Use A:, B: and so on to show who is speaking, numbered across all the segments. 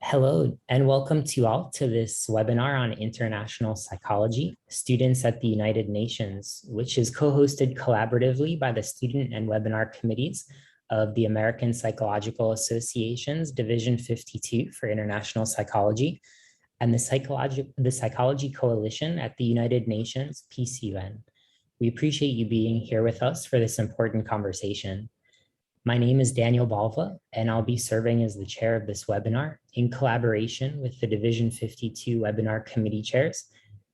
A: Hello, and welcome to all to this webinar on international psychology, students at the United Nations, which is co-hosted collaboratively by the student and webinar committees of the American Psychological Association's Division 52 for International Psychology and the Psychology Coalition at the United Nations, PCUN. We appreciate you being here with us for this important conversation. My name is Daniel Balva, and I'll be serving as the chair of this webinar in collaboration with the Division 52 webinar committee chairs,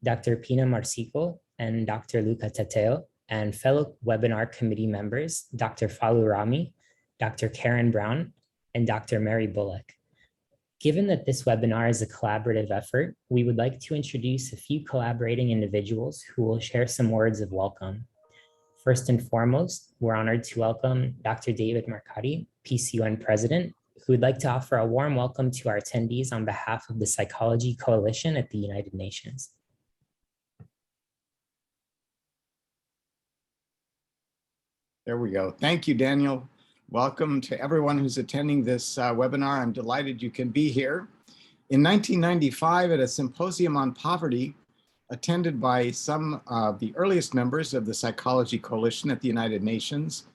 A: Dr. Pina Marsico and Dr. Luca Tateo, and fellow webinar committee members, Dr. Falu Rami, Dr. Karen Brown, and Dr. Mary Bullock. Given that this webinar is a collaborative effort, we would like to introduce a few collaborating individuals who will share some words of welcome. First and foremost, we're honored to welcome Dr. David Marcotti, PCUN President, who would like to offer a warm welcome to our attendees on behalf of the Psychology Coalition at the United Nations.
B: There we go. Thank you, Daniel. Welcome to everyone who's attending this webinar. I'm delighted you can be here. In 1995, at a symposium on poverty, attended by some of the earliest members of the Psychology Coalition at the United Nations,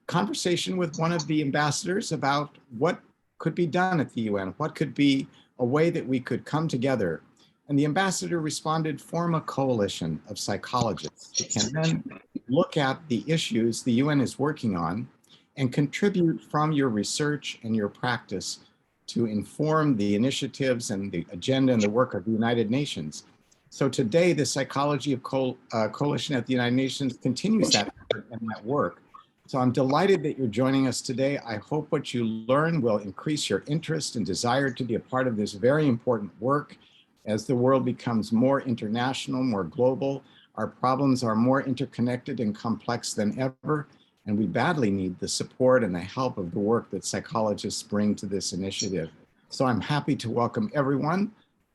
B: conversation with one of the ambassadors about what could be done at the UN, what could be a way that we could come together. And the ambassador responded, form a coalition of psychologists who can then look at the issues the UN is working on and contribute from your research and your practice to inform the initiatives and the agenda and the work of the United Nations. So today, the Psychology Coalition at the United Nations continues that effort and that work. So I'm delighted that you're joining us today. I hope what you learn will increase your interest and desire to be a part of this very important work. As the world becomes more international, more global, our problems are more interconnected and complex than ever, and we badly need the support and the help of the work that psychologists bring to this initiative. So I'm happy to welcome everyone,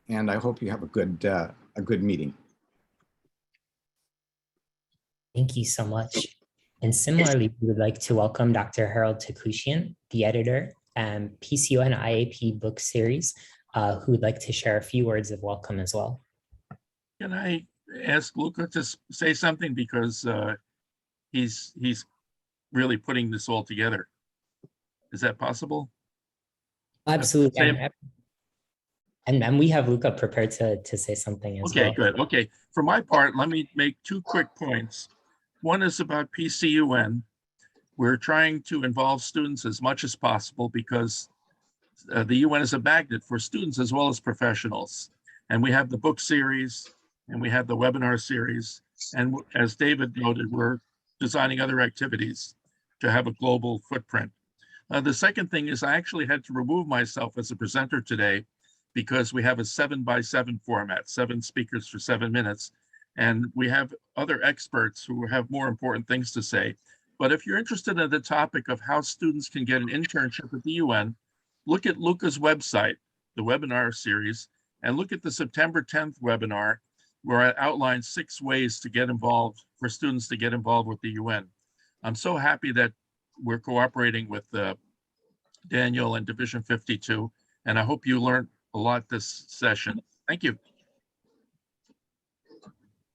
B: and I hope you have a good meeting.
A: Thank you so much. And similarly, we would like to welcome Dr. Harold Takushian, the editor and PCUN IAP book series, who would like to share a few words of welcome as well.
C: Can I ask Luca to say something, because he's really putting this all together? Is that possible?
A: Absolutely. And we have Luca prepared to say something as well.
C: Okay, good. Okay, for my part, let me make two quick points. One is about PCUN. We're trying to involve students as much as possible because the UN is a magnet for students as well as professionals. And we have the book series and we have the webinar series. And as David noted, we're designing other activities to have a global footprint. The second thing is I actually had to remove myself as a presenter today because we have a 7x7 format, 7 speakers for 7 minutes. And we have other experts who have more important things to say. But if you're interested in the topic of how students can get an internship at the UN, look at Luca's website, the webinar series, and look at the September 10th webinar, where I outlined 6 ways to get involved, for students to get involved with the UN. I'm so happy that we're cooperating with Daniel and Division 52, and I hope you learned a lot this session. Thank you.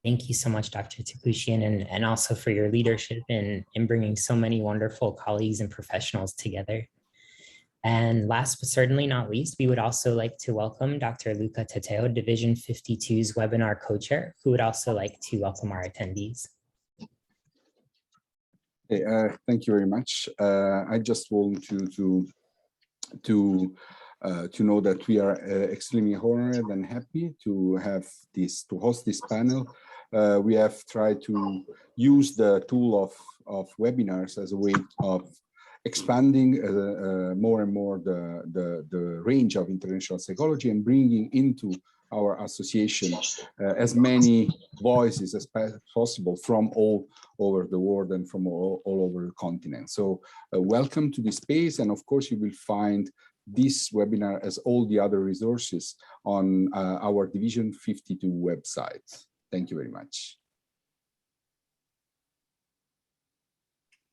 A: Thank you so much, Dr. Takushian, and also for your leadership in bringing so many wonderful colleagues and professionals together. And last but certainly not least, we would also like to welcome Dr. Luca Tateo, Division 52's webinar co-chair, who would also like to welcome our attendees.
D: Hey, thank you very much. I just want to know that we are extremely honored and happy to host this panel. We have tried to use the tool of webinars as a way of expanding more and more the range of international psychology and bringing into our association as many voices as possible from all over the world and from all over the continent. So welcome to this space, and of course you will find this webinar as all the other resources on our Division 52 website. Thank you very much.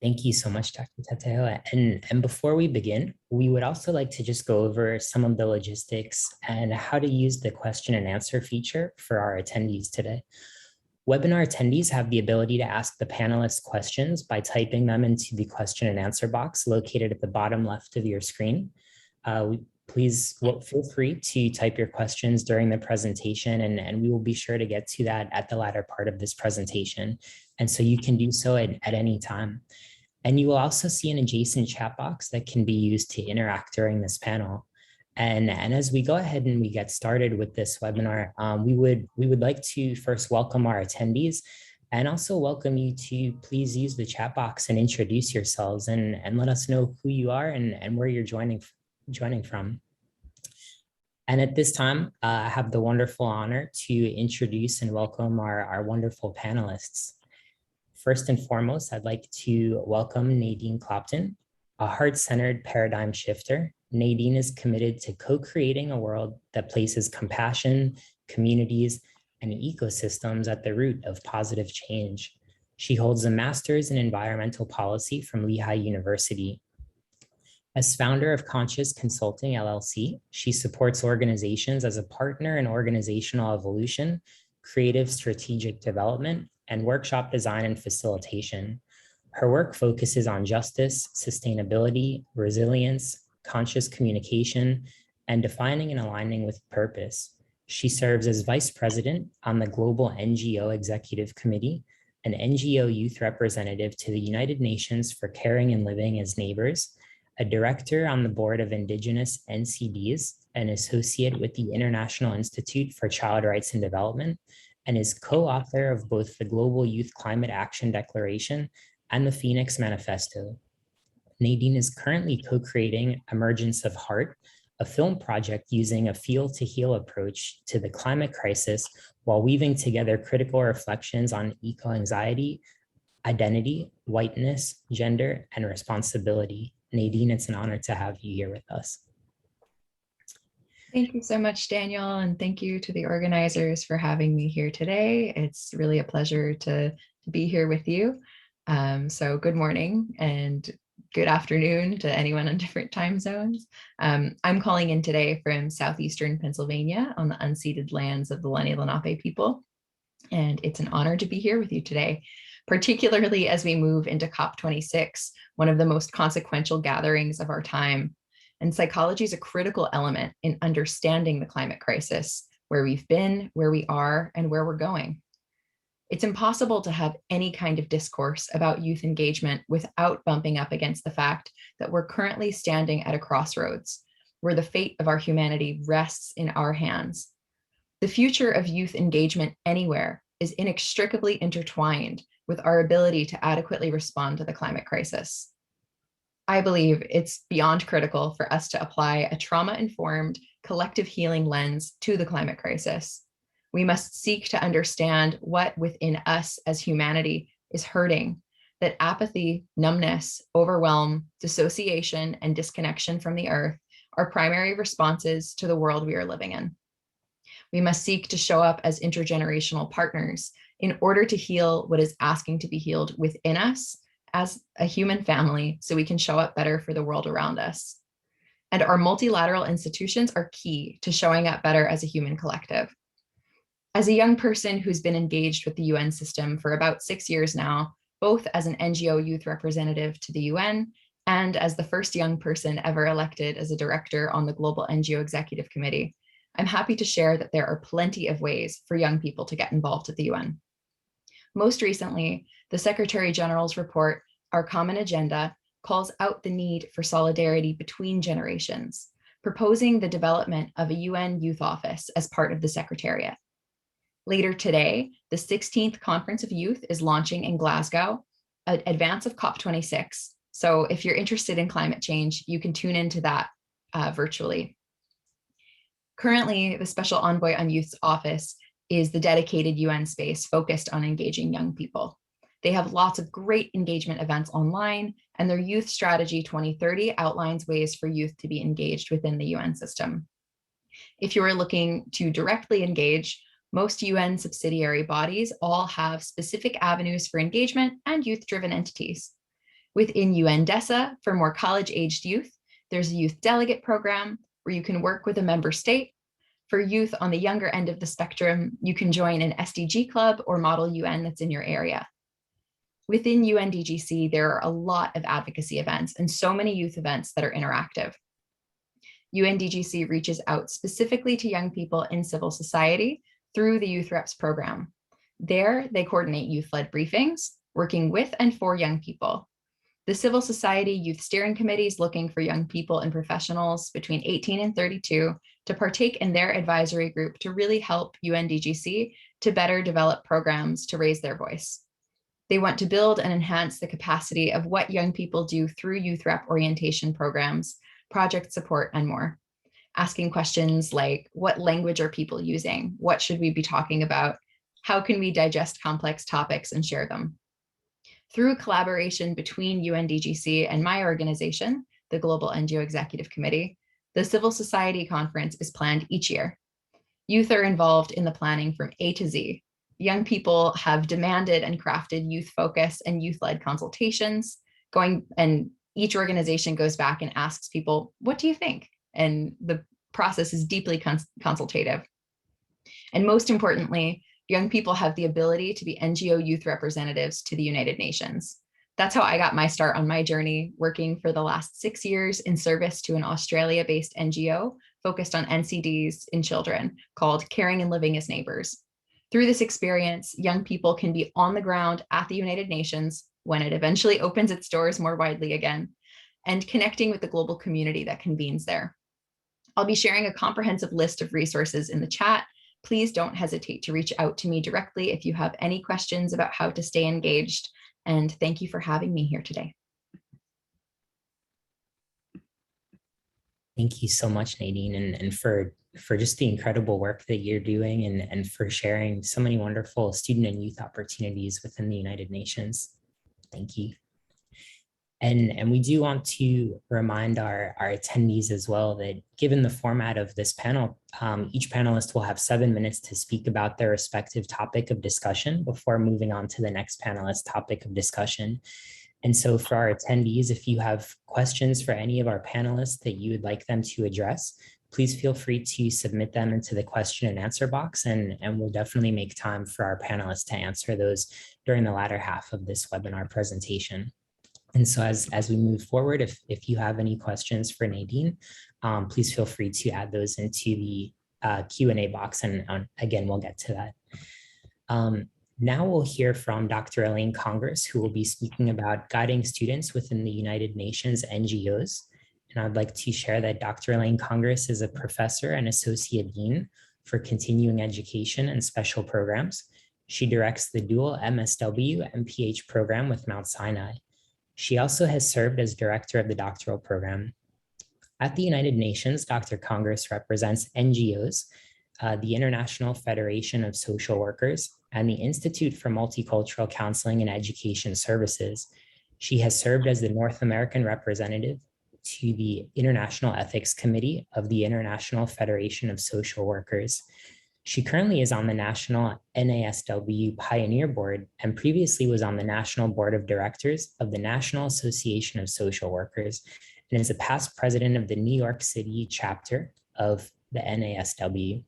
A: Thank you so much, Dr. Tateo. And before we begin, we would also like to just go over some of the logistics and how to use the question and answer feature for our attendees today. Webinar attendees have the ability to ask the panelists questions by typing them into the question and answer box located at the bottom left of your screen. Please feel free to type your questions during the presentation, and we will be sure to get to that at the latter part of this presentation. And so you can do so at any time. And you will also see an adjacent chat box that can be used to interact during this panel. And as we go ahead and we get started with this webinar, we would like to first welcome our attendees and also welcome you to please use the chat box and introduce yourselves and let us know who you are and where you're joining from. And at this time, I have the wonderful honor to introduce and welcome our wonderful panelists. First and foremost, I'd like to welcome Nadine Clopton, a heart-centered paradigm shifter. Nadine is committed to co-creating a world that places compassion, communities, and ecosystems at the root of positive change. She holds a master's in environmental policy from Lehigh University. As founder of Conscious Consulting LLC, she supports organizations as a partner in organizational evolution, creative strategic development, and workshop design and facilitation. Her work focuses on justice, sustainability, resilience, conscious communication, and defining and aligning with purpose. She serves as vice president on the Global NGO Executive Committee, an NGO youth representative to the United Nations for Caring and Living as Neighbors, a director on the board of Indigenous NCDs, an associate with the International Institute for Child Rights and Development, and is co-author of both the Global Youth Climate Action Declaration and the Phoenix Manifesto. Nadine is currently co-creating Emergence of Heart, a film project using a feel-to-heal approach to the climate crisis while weaving together critical reflections on eco-anxiety, identity, whiteness, gender, and responsibility. Nadine, it's an honor to have you here with us.
E: Thank you so much, Daniel, and thank you to the organizers for having me here today. It's really a pleasure to be here with you. So good morning and good afternoon to anyone on different time zones. I'm calling in today from southeastern Pennsylvania on the unceded lands of the Lenni Lenape people, and it's an honor to be here with you today, particularly as we move into COP26, one of the most consequential gatherings of our time. And psychology is a critical element in understanding the climate crisis, where we've been, where we are, and where we're going. It's impossible to have any kind of discourse about youth engagement without bumping up against the fact that we're currently standing at a crossroads where the fate of our humanity rests in our hands. The future of youth engagement anywhere is inextricably intertwined with our ability to adequately respond to the climate crisis. I believe it's beyond critical for us to apply a trauma-informed collective healing lens to the climate crisis. We must seek to understand what within us as humanity is hurting, that apathy, numbness, overwhelm, dissociation, and disconnection from the earth are primary responses to the world we are living in. We must seek to show up as intergenerational partners in order to heal what is asking to be healed within us as a human family, so we can show up better for the world around us. And our multilateral institutions are key to showing up better as a human collective. As a young person who's been engaged with the UN system for about 6 years now, both as an NGO youth representative to the UN and as the first young person ever elected as a director on the Global NGO Executive Committee, I'm happy to share that there are plenty of ways for young people to get involved at the UN. Most recently, the Secretary General's report, Our Common Agenda, calls out the need for solidarity between generations, proposing the development of a UN Youth Office as part of the Secretariat. Later today, the 16th Conference of Youth is launching in Glasgow, an advance of COP26. So if you're interested in climate change, you can tune into that virtually. Currently, the Special Envoy on Youth's office is the dedicated UN space focused on engaging young people. They have lots of great engagement events online, and their Youth Strategy 2030 outlines ways for youth to be engaged within the UN system. If you are looking to directly engage, most UN subsidiary bodies all have specific avenues for engagement and youth-driven entities. Within UNDESA, for more college-aged youth, there's a youth delegate program where you can work with a member state. For youth on the younger end of the spectrum, you can join an SDG club or Model UN that's in your area. Within UNDGC, there are a lot of advocacy events and so many youth events that are interactive. UNDGC reaches out specifically to young people in civil society through the Youth Reps program. There, they coordinate youth-led briefings, working with and for young people. The Civil Society Youth Steering Committee is looking for young people and professionals between 18 and 32 to partake in their advisory group to really help UNDGC to better develop programs to raise their voice. They want to build and enhance the capacity of what young people do through youth rep orientation programs, project support, and more. Asking questions like, what language are people using? What should we be talking about? How can we digest complex topics and share them? Through collaboration between UNDGC and my organization, the Global NGO Executive Committee, the Civil Society Conference is planned each year. Youth are involved in the planning from A to Z. Young people have demanded and crafted youth focus and youth-led consultations, and each organization goes back and asks people, what do you think? And the process is deeply consultative. And most importantly, young people have the ability to be NGO youth representatives to the United Nations. That's how I got my start on my journey, working for the last 6 years in service to an Australia-based NGO focused on NCDs in children called Caring and Living as Neighbors. Through this experience, young people can be on the ground at the United Nations when it eventually opens its doors more widely again, and connecting with the global community that convenes there. I'll be sharing a comprehensive list of resources in the chat. Please don't hesitate to reach out to me directly if you have any questions about how to stay engaged. And thank you for having me here today.
A: Thank you so much, Nadine, and for just the incredible work that you're doing and for sharing so many wonderful student and youth opportunities within the United Nations. Thank you. And we do want to remind our attendees as well that given the format of this panel, each panelist will have 7 minutes to speak about their respective topic of discussion before moving on to the next panelist topic of discussion. And so for our attendees, if you have questions for any of our panelists that you would like them to address, please feel free to submit them into the question and answer box, and we'll definitely make time for our panelists to answer those during the latter half of this webinar presentation. And so as we move forward, if you have any questions for Nadine, please feel free to add those into the Q&A box, and again, we'll get to that. Now we'll hear from Dr. Elaine Congress, who will be speaking about guiding students within the United Nations NGOs. And I'd like to share that Dr. Elaine Congress is a professor and associate dean for continuing education and special programs. She directs the dual MSW MPH program with Mount Sinai. She also has served as director of the doctoral program. At the United Nations, Dr. Congress represents NGOs, the International Federation of Social Workers, and the Institute for Multicultural Counseling and Education Services. She has served as the North American representative to the International Ethics Committee of the International Federation of Social Workers. She currently is on the National NASW Pioneer Board and previously was on the National Board of Directors of the National Association of Social Workers and is a past president of the New York City chapter of the NASW.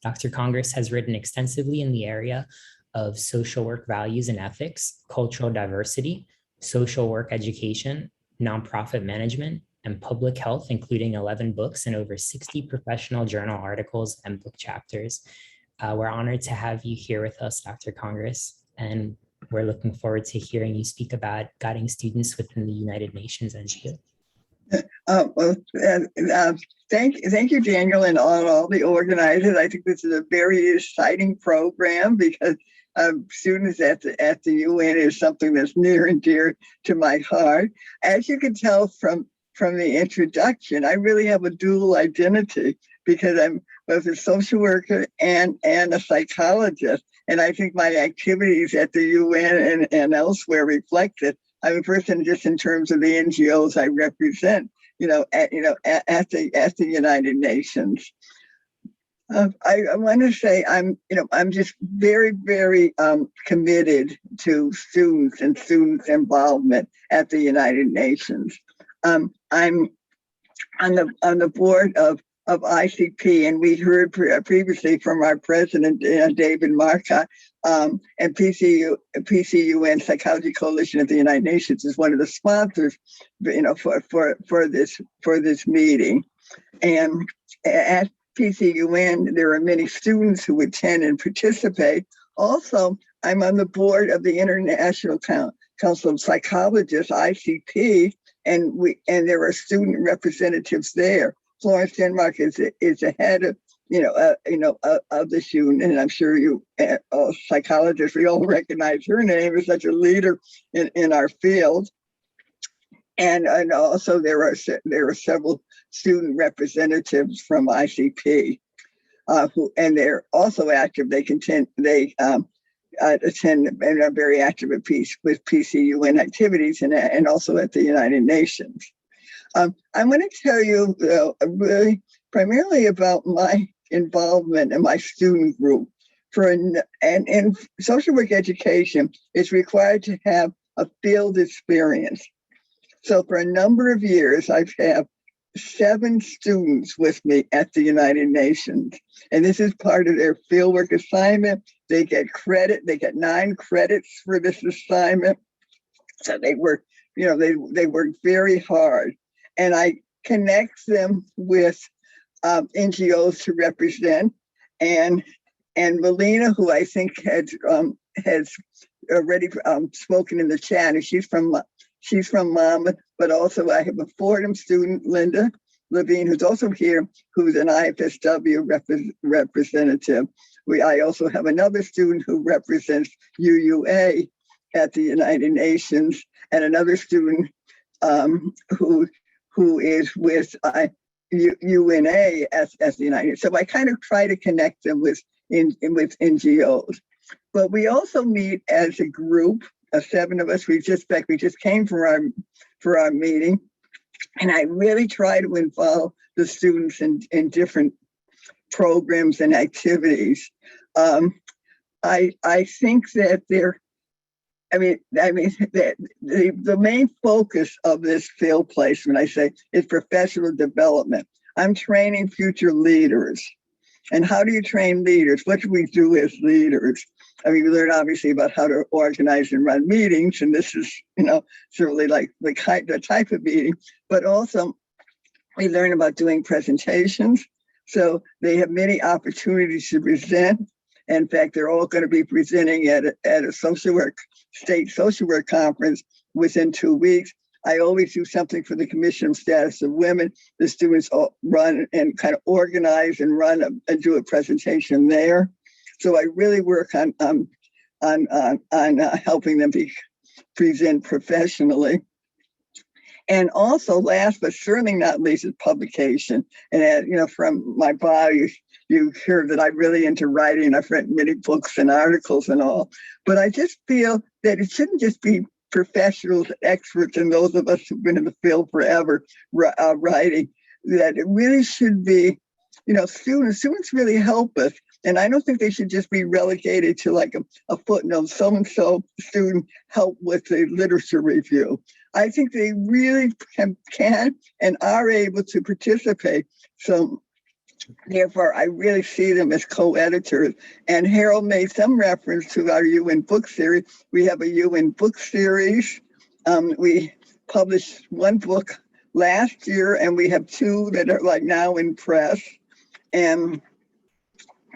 A: Dr. Congress has written extensively in the area of social work values and ethics, cultural diversity, social work education, nonprofit management, and public health, including 11 books and over 60 professional journal articles and book chapters. We're honored to have you here with us, Dr. Congress, and we're looking forward to hearing you speak about guiding students within the United Nations NGO.
F: Thank you, Daniel, and all the organizers. I think this is a very exciting program because students at the UN is something that's near and dear to my heart. As you can tell from the introduction, I really have a dual identity because I'm both a social worker and a psychologist. And I think my activities at the UN and elsewhere reflect it. I'm a person just in terms of the NGOs I represent, at the United Nations. I want to say I'm just very, very committed to students and students' involvement at the United Nations. I'm on the board of ICP, and we heard previously from our president, David Marcotte, and PCUN Psychology Coalition of the United Nations is one of the sponsors, for this meeting. And at PCUN, there are many students who attend and participate. Also, I'm on the board of the International Council of Psychologists, ICP, and there are student representatives there. Florence Denmark is the head of of this unit, and I'm sure you psychologists, we all recognize her name as such a leader in our field. And also there are several student representatives from ICP and they're also active. They attend and are very active with PCUN activities and also at the United Nations. I'm going to tell you really primarily about my involvement in my student group. And social work education is required to have a field experience. So for a number of years, I've had 7 students with me at the United Nations. And this is part of their fieldwork assignment. They get credit. They get 9 credits for this assignment. So they work, they work very hard. And I connect them with NGOs to represent. And Melina, who I think has already spoken in the chat, and she's from Monmouth, but also I have a Fordham student, Linda Levine, who's also here, who's an IFSW representative. I also have another student who represents UUA at the United Nations, and another student who is with UNA as the United Nations. So I kind of try to connect them with NGOs. But we also meet as a group. 7 of us, we just came for our meeting, and I really try to involve the students in different programs and activities. I think that the main focus of this field placement, I say, is professional development. I'm training future leaders. And how do you train leaders? What do we do as leaders? We learn obviously about how to organize and run meetings, and this is, certainly like the type of meeting, but also we learn about doing presentations. So they have many opportunities to present. In fact, they're all going to be presenting at a state social work conference within 2 weeks. I always do something for the Commission of Status of Women. The students all run and kind of organize and run and do a presentation there. So I really work on helping them present professionally. And also, last but certainly not least, is publication. And from my bio, you hear that I'm really into writing. I've written many books and articles and all. But I just feel that it shouldn't just be professionals, experts, and those of us who've been in the field forever writing, that it really should be, students really help us. And I don't think they should just be relegated to like a footnote, so-and-so student help with the literature review. I think they really can and are able to participate. So therefore, I really see them as co-editors. And Harold made some reference to our UN book series. We have a UN book series. We published 1 book last year, and we have 2 that are like now in press. And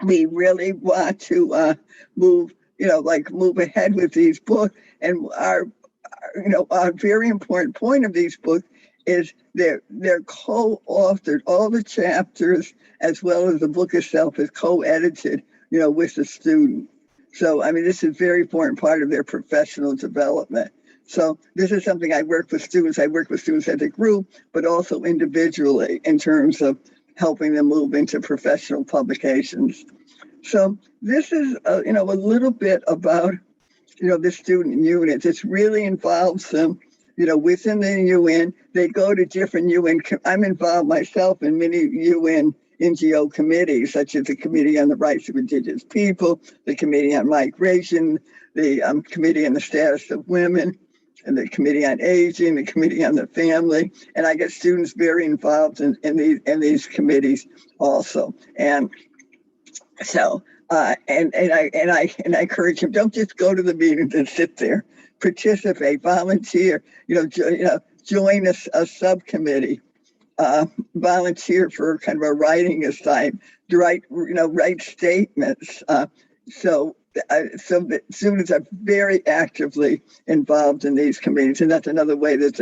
F: we really want to move ahead with these books. And our very important point of these books is they're co-authored. All the chapters, as well as the book itself, is co-edited, with the student. So, this is a very important part of their professional development. So this is something I work with students. I work with students as a group, but also individually in terms of helping them move into professional publications. So this is, a little bit about, the student units. It really involves them, within the UN. They go to different UN. I'm involved myself in many UN NGO committees, such as the Committee on the Rights of Indigenous People, the Committee on Migration, the Committee on the Status of Women, and the Committee on Aging, the Committee on the Family. And I get students very involved in these committees also. And so, and I encourage them, don't just go to the meetings and sit there. Participate, volunteer, join a subcommittee, volunteer for kind of a writing assignment, write statements. So the students are very actively involved in these committees, and that's another way that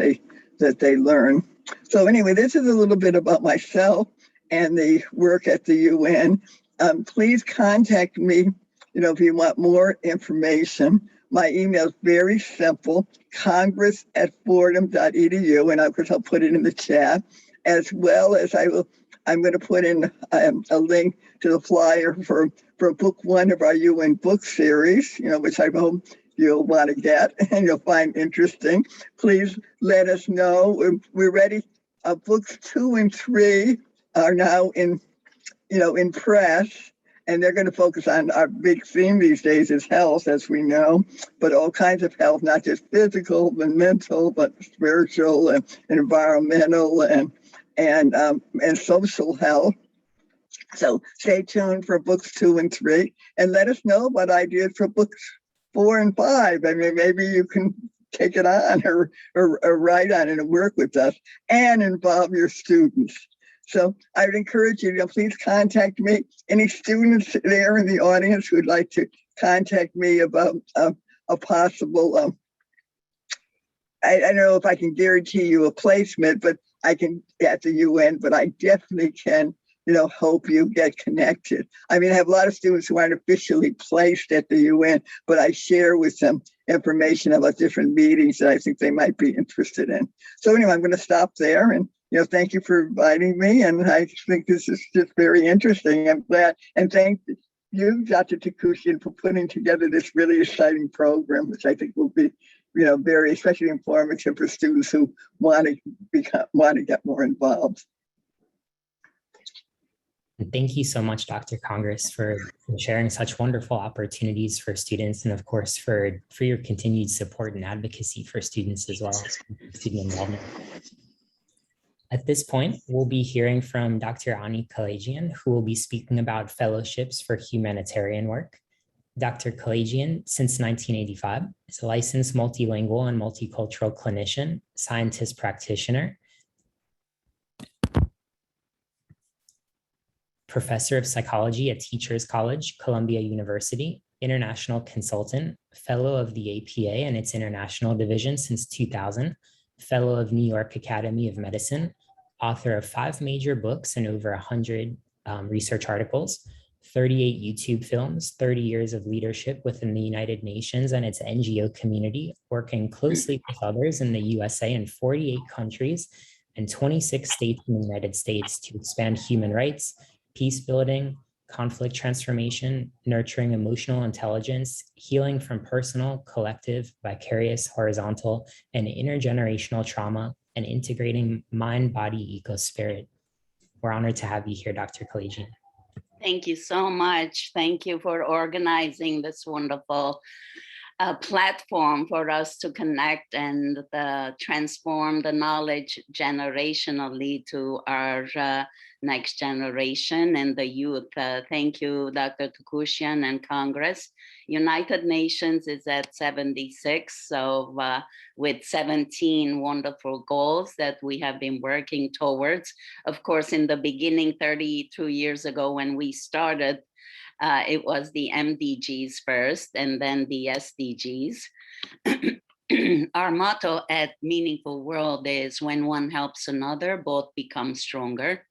F: they learn. So anyway, this is a little bit about myself and the work at the UN. Please contact me, if you want more information. My email is very simple, congress@fordham.edu, and of course I'll put it in the chat, as well as I'm going to put in a link to the flyer for book 1 of our UN book series, which I hope you'll want to get and you'll find interesting. Please let us know. We're ready. Books 2 and 3 are now in press, and they're going to focus on our big theme these days is health, as we know, but all kinds of health, not just physical and mental, but spiritual and environmental and social health. So stay tuned for books 2 and 3, and let us know what ideas for books 4 and 5. I mean, maybe you can take it on or write on it and work with us and involve your students. So I would encourage you to please contact me. Any students there in the audience who would like to contact me about a possible, I don't know if I can guarantee you a placement, but I can at the UN, but I definitely can, help you get connected. I mean, I have a lot of students who aren't officially placed at the UN, but I share with them information about different meetings that I think they might be interested in. So anyway, I'm going to stop there and thank you for inviting me. And I think this is just very interesting. I'm glad. And thank you, Dr. Takushian, for putting together this really exciting program, which I think will be, very especially informative for students who want to get more involved.
A: Thank you so much, Dr. Congress, for sharing such wonderful opportunities for students, and of course for your continued support and advocacy for students as well, student involvement. At this point, we'll be hearing from Dr. Ani Kalajian, who will be speaking about fellowships for humanitarian work. Dr. Kalajian, since 1985, is a licensed multilingual and multicultural clinician, scientist practitioner, professor of psychology at Teachers College, Columbia University, international consultant, fellow of the APA and its international division since 2000, fellow of New York Academy of Medicine, author of 5 major books and over 100 research articles, 38 YouTube films, 30 years of leadership within the United Nations and its NGO community, working closely with others in the USA and 48 countries and 26 states in the United States to expand human rights, peace building, conflict transformation, nurturing emotional intelligence, healing from personal, collective, vicarious, horizontal, and intergenerational trauma, and integrating mind, body, ego, spirit. We're honored to have you here, Dr. Kalajian.
G: Thank you so much. Thank you for organizing this wonderful platform for us to connect and transform the knowledge generationally to our next generation and the youth. Thank you, Dr. Takushian and Congress. United Nations is at 76, so with 17 wonderful goals that we have been working towards. Of course, in the beginning, 32 years ago when we started, it was the MDGs first and then the SDGs. Our motto at Meaningful World is when one helps another, both become stronger.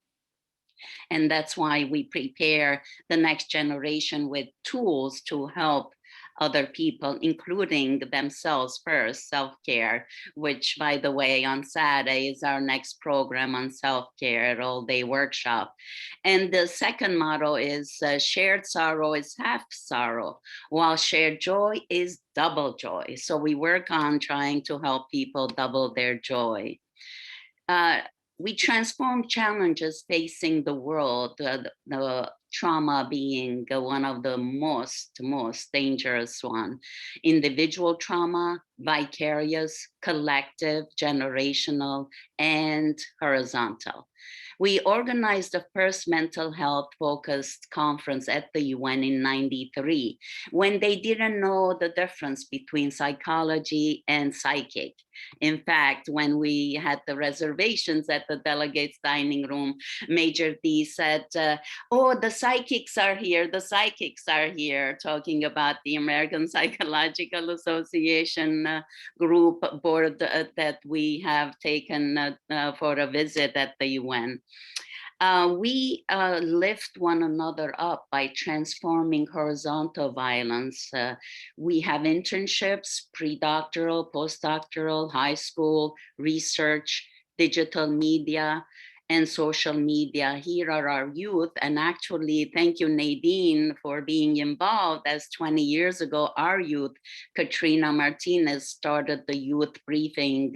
G: And that's why we prepare the next generation with tools to help other people, including themselves first, self-care, which, by the way, on Saturday is our next program on self-care, all-day workshop. And the second motto is shared sorrow is half sorrow, while shared joy is double joy. So we work on trying to help people double their joy. we transform challenges facing the world, the trauma being one of the most dangerous one. Individual trauma, vicarious, collective, generational, and horizontal. We organized the first mental health focused conference at the UN in '93, when they didn't know the difference between psychology and psychic. In fact, when we had the reservations at the delegates dining room, Major D said, oh, the psychics are here, the psychics are here, talking about the American Psychological Association group board that we have taken for a visit at the UN. We lift one another up by transforming horizontal violence. We have internships, pre-doctoral, postdoctoral, high school, research, digital media, and social media. Here are our youth. And actually, thank you, Nadine, for being involved, as 20 years ago, our youth, Katrina Martinez, started the youth briefing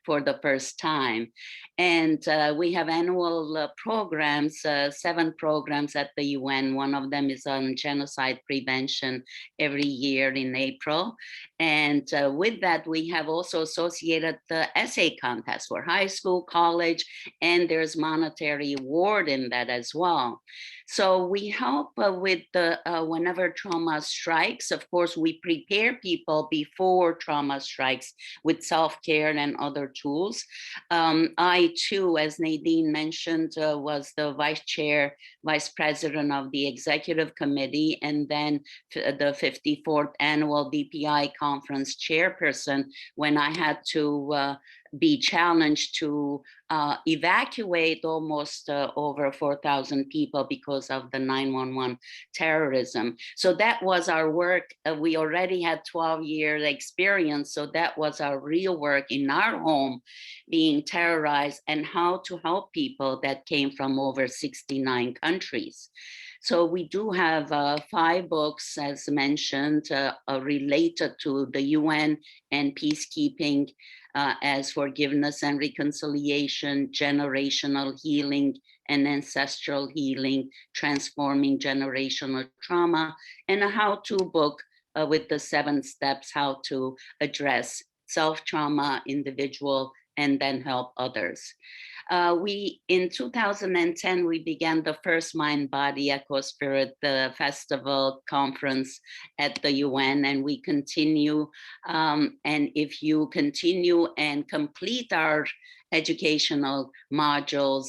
G: for the first time. And we have annual programs, 7 programs at the UN. One of them is on genocide prevention every year in April. And with that, we have also associated the essay contest for high school, college, and there's monetary award in that as well. So we help with the whenever trauma strikes. Of course, we prepare people before trauma strikes with self-care and other tools. I too, as Nadine mentioned, was the vice president of the executive committee, and then the 54th annual DPI conference chairperson when I had to be challenged to evacuate almost over 4,000 people because of the 9/11 terrorism. So that was our work. We already had 12 years experience. So that was our real work in our home being terrorized and how to help people that came from over 69 countries. So we do have 5 books, as mentioned, related to the UN and peacekeeping, as forgiveness and reconciliation, generational healing and ancestral healing, transforming generational trauma, and a how-to book with the 7 steps how to address self-trauma, individual, and then help others. In 2010, we began the first Mind, Body, Echo Spirit Festival conference at the UN, and we continue. And if you continue and complete our educational modules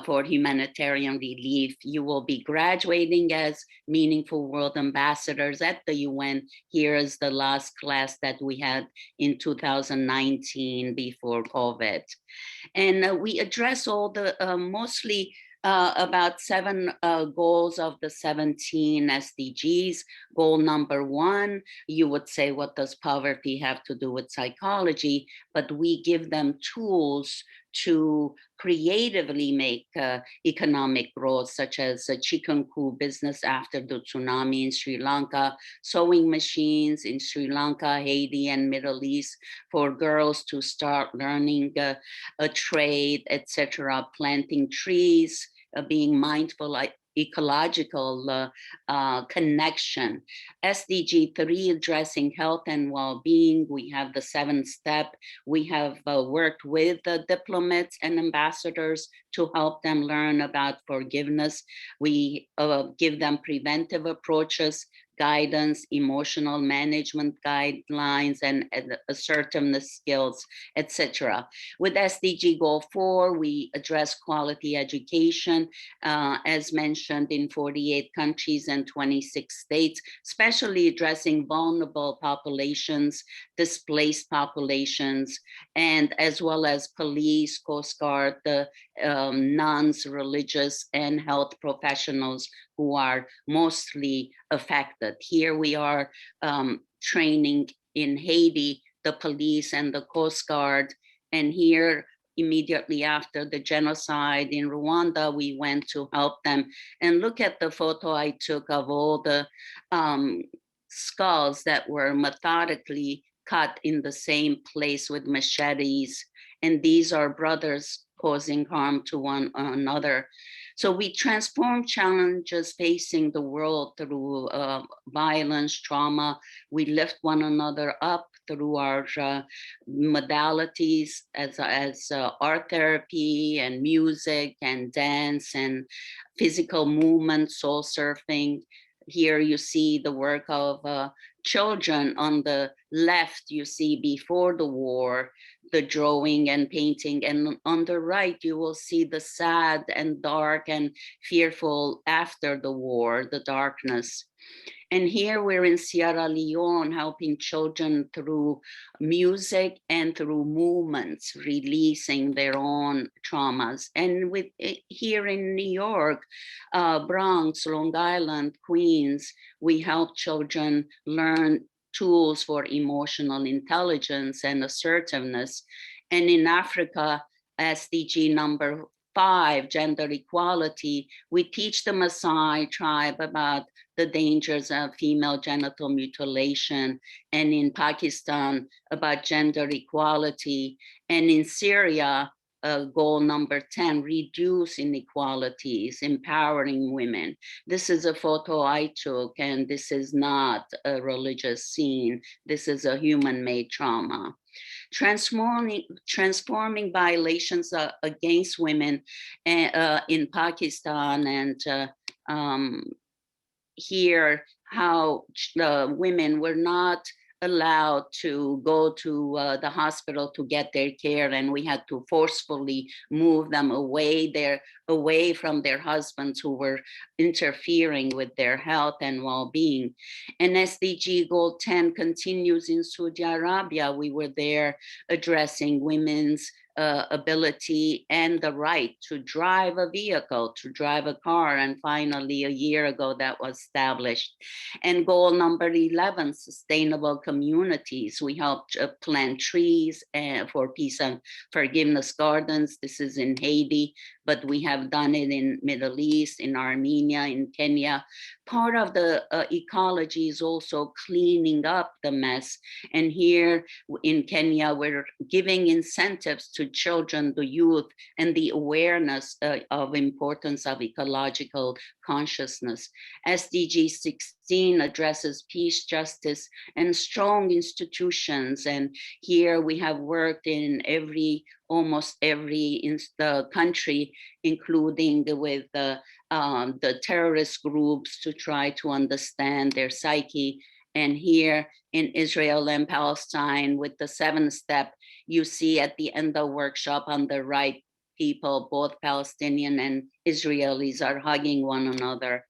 G: for humanitarian relief, you will be graduating as meaningful world ambassadors at the UN. Here is the last class that we had in 2019 before COVID. And we address all the mostly about 7 goals of the 17 SDGs. Goal number 1, you would say, what does poverty have to do with psychology? But we give them tools to creatively make economic growth, such as a chicken coop business after the tsunami in Sri Lanka, sewing machines in Sri Lanka, Haiti, and Middle East for girls to start learning a trade, etc., planting trees, being mindful, ecological connection. SDG 3, addressing health and well-being. We have the 7th step. We have worked with the diplomats and ambassadors to help them learn about forgiveness. We give them preventive approaches, guidance, emotional management guidelines, and assertiveness skills, etc. With SDG Goal 4, we address quality education, as mentioned, in 48 countries and 26 states, especially addressing vulnerable populations, displaced populations, and as well as police, Coast Guard, the nuns, religious, and health professionals who are mostly affected. Here we are training in Haiti, the police and the Coast Guard. And here, immediately after the genocide in Rwanda, we went to help them. And look at the photo I took of all the skulls that were methodically cut in the same place with machetes. And these are brothers causing harm to one another. So we transform challenges facing the world through violence, trauma. We lift one another up through our modalities as art therapy and music and dance and physical movement, soul surfing. Here you see the work of children. On the left, you see before the war, the drawing and painting. And on the right, you will see the sad and dark and fearful after the war, the darkness. And here we're in Sierra Leone helping children through music and through movements, releasing their own traumas. And with here in New York, Bronx, Long Island, Queens, we help children learn tools for emotional intelligence and assertiveness. And in Africa, SDG number 5, gender equality, we teach the Maasai tribe about the dangers of female genital mutilation, and in Pakistan about gender equality, and in Syria, goal number 10, reduce inequalities, empowering women. This is a photo I took, and this is not a religious scene. This is a human-made trauma. Transforming violations against women in Pakistan, and here how women were not allowed to go to the hospital to get their care, and we had to forcefully move them away from their husbands who were interfering with their health and well-being. And SDG Goal 10 continues in Saudi Arabia. We were there addressing women's ability and the right to drive a vehicle, to drive a car. And finally, a year ago, that was established. And goal number 11, sustainable communities. We helped plant trees for peace and forgiveness gardens. This is in Haiti, but we have done it in Middle East, in Armenia, in Kenya. Part of the ecology is also cleaning up the mess. And here in Kenya, we're giving incentives to children, the youth, and the awareness of importance of ecological consciousness. SDG 16 addresses peace, justice, and strong institutions. And here we have worked in almost every country, including with the terrorist groups, to try to understand their psyche. And here in Israel and Palestine, with the 7th step, you see at the end of the workshop on the right, people, both Palestinian and Israelis, are hugging one another.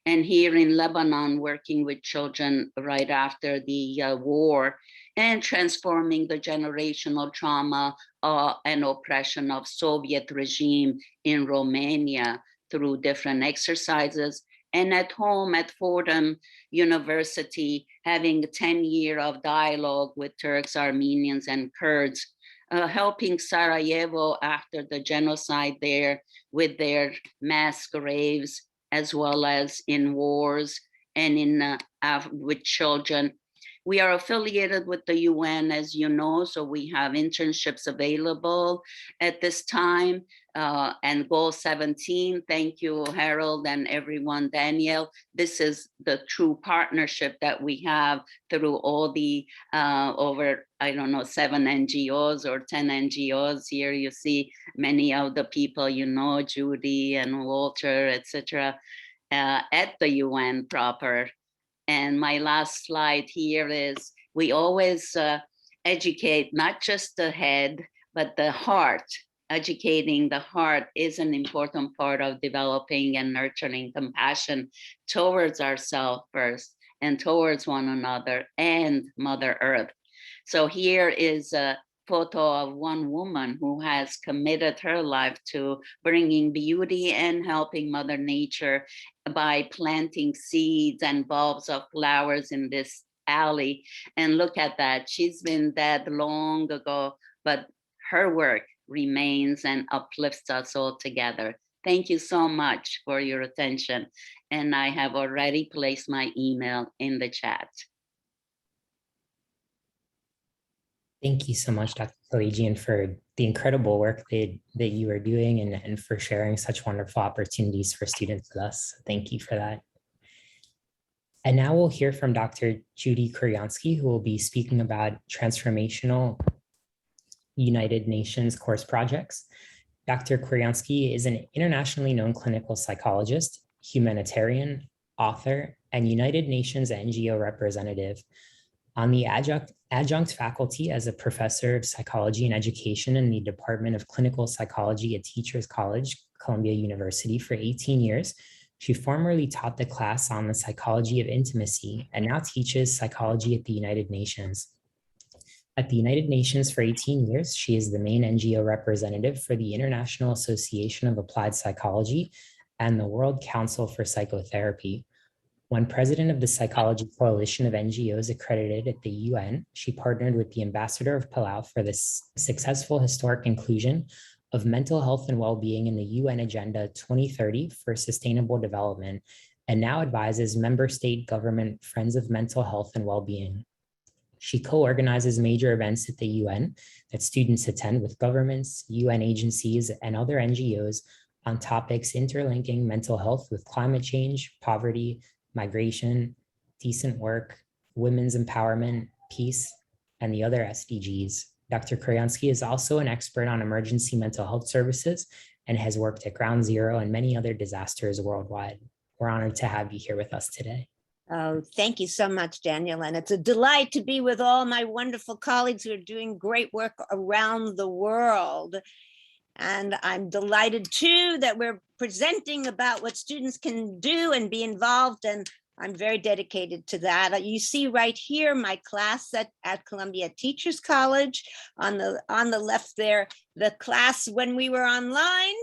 G: And here in Lebanon, working with children right after the war, and transforming the generational trauma and oppression of Soviet regime in Romania through different exercises. And at home at Fordham University, having a 10-year of dialogue with Turks, Armenians, and Kurds, helping Sarajevo after the genocide there with their mass graves, as well as in wars and in with children. We are affiliated with the UN, as you know, so we have internships available at this time. And goal 17, thank you, Harold, and everyone, Daniel. This is the true partnership that we have through all the over, 7 NGOs or 10 NGOs. Here you see many of the people, Judy and Walter, etc., at the UN proper. And my last slide here is, we always educate not just the head, but the heart. Educating the heart is an important part of developing and nurturing compassion towards ourselves first, and towards one another and Mother Earth. So here is a photo of one woman who has committed her life to bringing beauty and helping Mother Nature by planting seeds and bulbs of flowers in this alley. And look at that, she's been dead long ago, but her work remains and uplifts us all together. Thank you so much for your attention. And I have already placed my email in the chat.
A: Thank you so much, Dr. Pelagian, for the incredible work that you are doing and for sharing such wonderful opportunities for students with us. Thank you for that. And now we'll hear from Dr. Judy Kuryansky, who will be speaking about transformational United Nations course projects. Dr. Kuryansky is an internationally known clinical psychologist, humanitarian, author, and United Nations NGO representative. On the adjunct faculty as a professor of psychology and education in the Department of Clinical Psychology at Teachers College, Columbia University for 18 years. She formerly taught the class on the psychology of intimacy and now teaches psychology at the United Nations. At the United Nations for 18 years, she is the main NGO representative for the International Association of Applied Psychology and the World Council for Psychotherapy. When president of the Psychology Coalition of NGOs accredited at the UN, she partnered with the ambassador of Palau for the successful historic inclusion of mental health and well-being in the UN Agenda 2030 for Sustainable Development, and now advises member state government Friends of Mental Health and Well-being. She co-organizes major events at the UN that students attend with governments, UN agencies, and other NGOs on topics interlinking mental health with climate change, poverty, migration, decent work, women's empowerment, peace, and the other SDGs. Dr. Kuryansky is also an expert on emergency mental health services and has worked at Ground Zero and many other disasters worldwide. We're honored to have you here with us today.
H: Oh, thank you so much, Daniel. And it's a delight to be with all my wonderful colleagues who are doing great work around the world. And I'm delighted too that we're presenting about what students can do and be involved. And I'm very dedicated to that. You see right here my class at Columbia Teachers College. On the left there, the class when we were online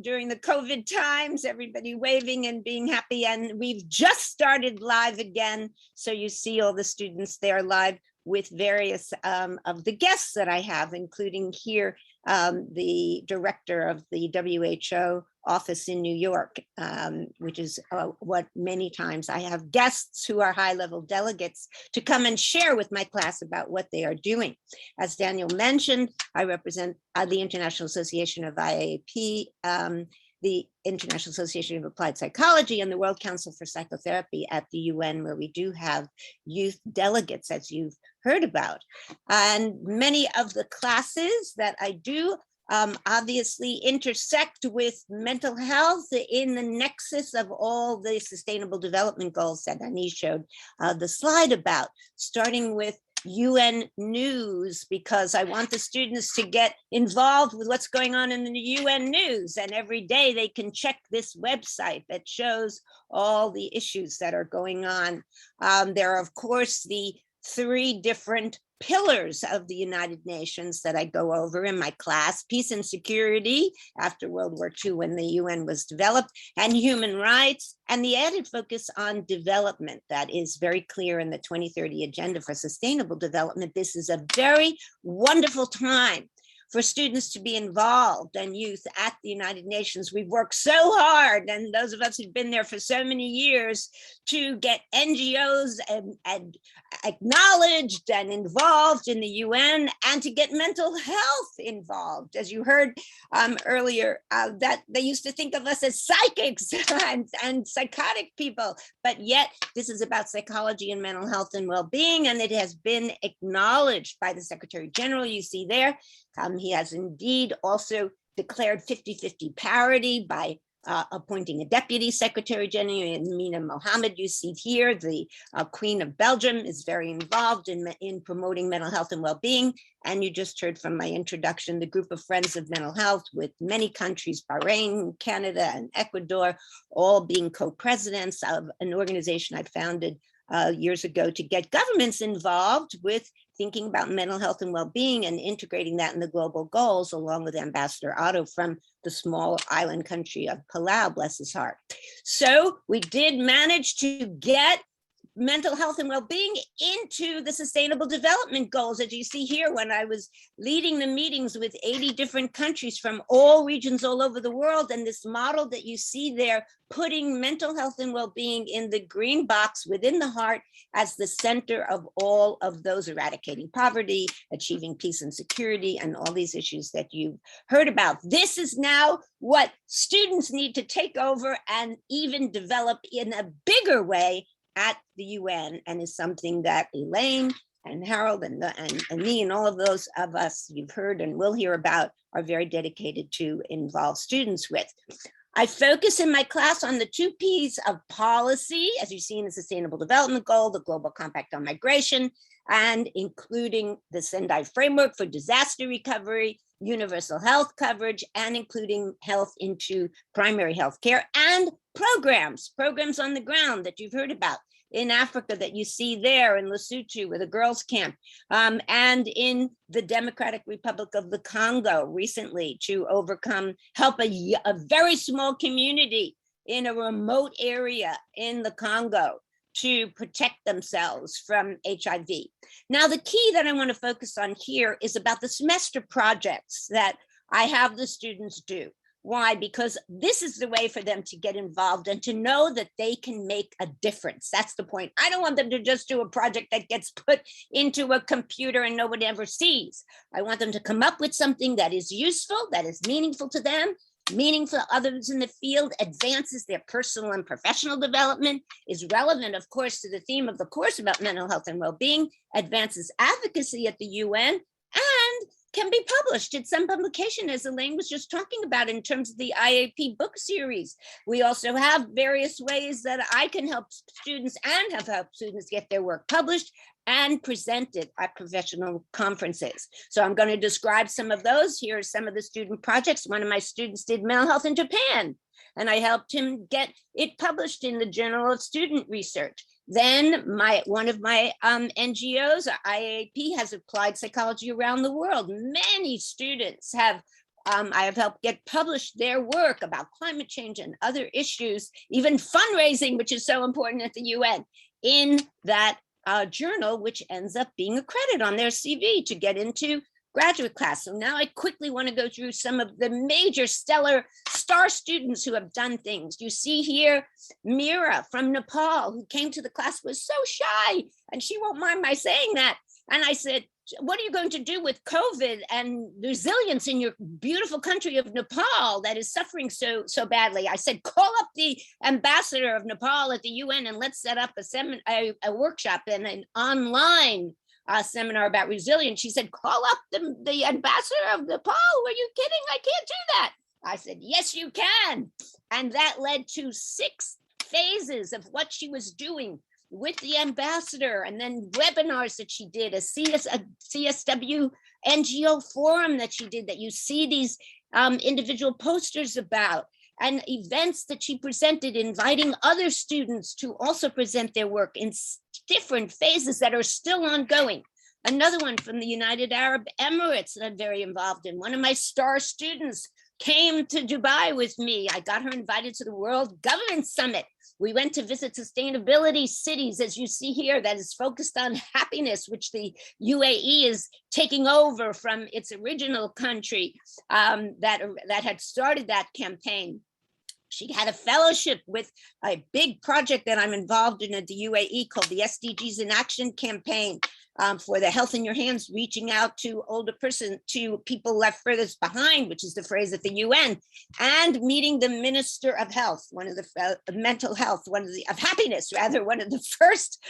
H: during the COVID times, everybody waving and being happy. And we've just started live again. So you see all the students there live with various of the guests that I have, including here, the director of the WHO office in New York, which is what many times I have guests who are high-level delegates to come and share with my class about what they are doing. As Daniel mentioned, I represent the International Association of IAP, the International Association of Applied Psychology, and the World Council for Psychotherapy at the UN, where we do have youth delegates, as you've heard about. And many of the classes that I do obviously intersect with mental health in the nexus of all the sustainable development goals that Ani showed the slide about, starting with UN news, because I want the students to get involved with what's going on in the UN news. And every day they can check this website that shows all the issues that are going on. There are, of course, the 3 different pillars of the United Nations that I go over in my class: peace and security after World War II when the UN was developed, and human rights, and the added focus on development that is very clear in the 2030 Agenda for Sustainable Development. This is a very wonderful time for students to be involved and youth at the United Nations. We've worked so hard, and those of us who've been there for so many years, to get NGOs and acknowledged and involved in the UN, and to get mental health involved. As you heard earlier, that they used to think of us as psychics and psychotic people, but yet this is about psychology and mental health and well-being, and it has been acknowledged by the Secretary General. You see there, he has indeed also declared 50-50 parity by appointing a deputy secretary general, Mina Mohammed. You see here, the Queen of Belgium is very involved in promoting mental health and well-being. And you just heard from my introduction, the group of Friends of Mental Health with many countries, Bahrain, Canada, and Ecuador, all being co-presidents of an organization I founded years ago to get governments involved with thinking about mental health and well-being and integrating that in the global goals, along with Ambassador Otto from the small island country of Palau, bless his heart. So we did manage to get mental health and well-being into the Sustainable Development Goals. As you see here, when I was leading the meetings with 80 different countries from all regions all over the world, and this model that you see there, putting mental health and well-being in the green box within the heart as the center of all of those, eradicating poverty, achieving peace and security, and all these issues that you've heard about. This is now what students need to take over and even develop in a bigger way at the UN, and is something that Elaine and Harold and me and all of those of us you've heard and will hear about are very dedicated to involve students with. I focus in my class on the 2 P's of policy, as you see in the Sustainable Development Goal, the Global Compact on Migration, and including the Sendai Framework for disaster recovery, universal health coverage, and including health into primary health care, and programs on the ground that you've heard about in Africa that you see there in Lesotho with a girls' camp, and in the Democratic Republic of the Congo recently to help a very small community in a remote area in the Congo to protect themselves from HIV. Now, the key that I want to focus on here is about the semester projects that I have the students do. Why? Because this is the way for them to get involved and to know that they can make a difference. That's the point. I don't want them to just do a project that gets put into a computer and nobody ever sees. I want them to come up with something that is useful, that is meaningful to them, meaningful to others in the field, advances their personal and professional development, is relevant, of course, to the theme of the course about mental health and well-being, advances advocacy at the UN, and can be published in some publication, as Elaine was just talking about in terms of the IAP book series. We also have various ways that I can help students and have helped students get their work published and presented at professional conferences. So I'm going to describe some of those. Here are some of the student projects. One of my students did mental health in Japan, and I helped him get it published in the Journal of Student Research. Then one of my NGOs, IAP, has applied psychology around the world. Many students have, I have helped get published their work about climate change and other issues, even fundraising, which is so important at the UN, in that journal, which ends up being a credit on their CV to get into graduate class. So now I quickly want to go through some of the major stellar star students who have done things. You see here, Mira from Nepal, who came to the class, was so shy, and she won't mind my saying that. And I said, what are you going to do with COVID and resilience in your beautiful country of Nepal that is suffering so badly? I said, call up the ambassador of Nepal at the UN and let's set up a workshop and an online seminar about resilience. She said, call up the ambassador of Nepal. Were you kidding? I can't do that. I said, yes, you can. And that led to 6 phases of what she was doing with the ambassador, and then webinars that she did, a CSW NGO forum that she did that you see these individual posters about, and events that she presented, inviting other students to also present their work in different phases that are still ongoing. Another one from the United Arab Emirates that I'm very involved in. One of my star students came to Dubai with me. I got her invited to the World Government Summit. We went to visit sustainability cities, as you see here, that is focused on happiness, which the UAE is taking over from its original country that had started that campaign. She had a fellowship with a big project that I'm involved in at the UAE called the SDGs in Action campaign for the Health in Your Hands, reaching out to to people left furthest behind, which is the phrase at the UN, and meeting the Minister of Health, one of the mental health, of happiness, rather, one of the first